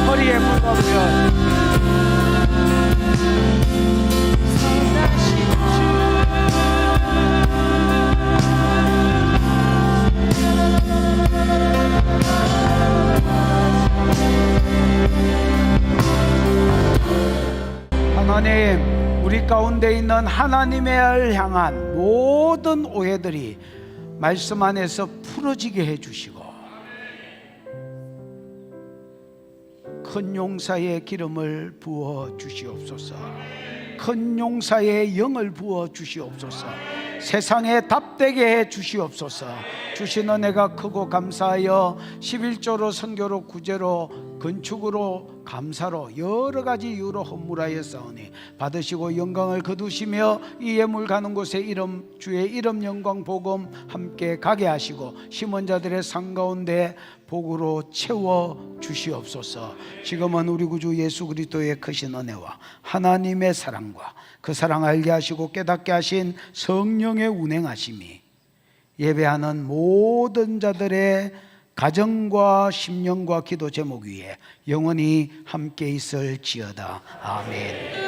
허리에 무겁면 하나님, 우리 가운데 있는 하나님을 향한 모든 오해들이 말씀 안에서 풀어지게 해주시고 큰 용사의 기름을 부어 주시옵소서. 큰 용사의 영을 부어 주시옵소서. 세상에 답되게 해 주시옵소서. 주신 은혜가 크고 감사하여 11조로 선교로 구제로 건축으로 감사로 여러 가지 이유로 헌물하였사오니 받으시고 영광을 거두시며 이 예물 가는 곳에 이름 주의 이름 영광 복음 함께 가게 하시고 심은 자들의 상 가운데 복으로 채워 주시옵소서. 지금은 우리 구주 예수 그리스도의 크신 은혜와 하나님의 사랑과 그 사랑 알게 하시고 깨닫게 하신 성령의 운행하심이 예배하는 모든 자들의 가정과 심령과 기도 제목 위에 영원히 함께 있을지어다. 아멘.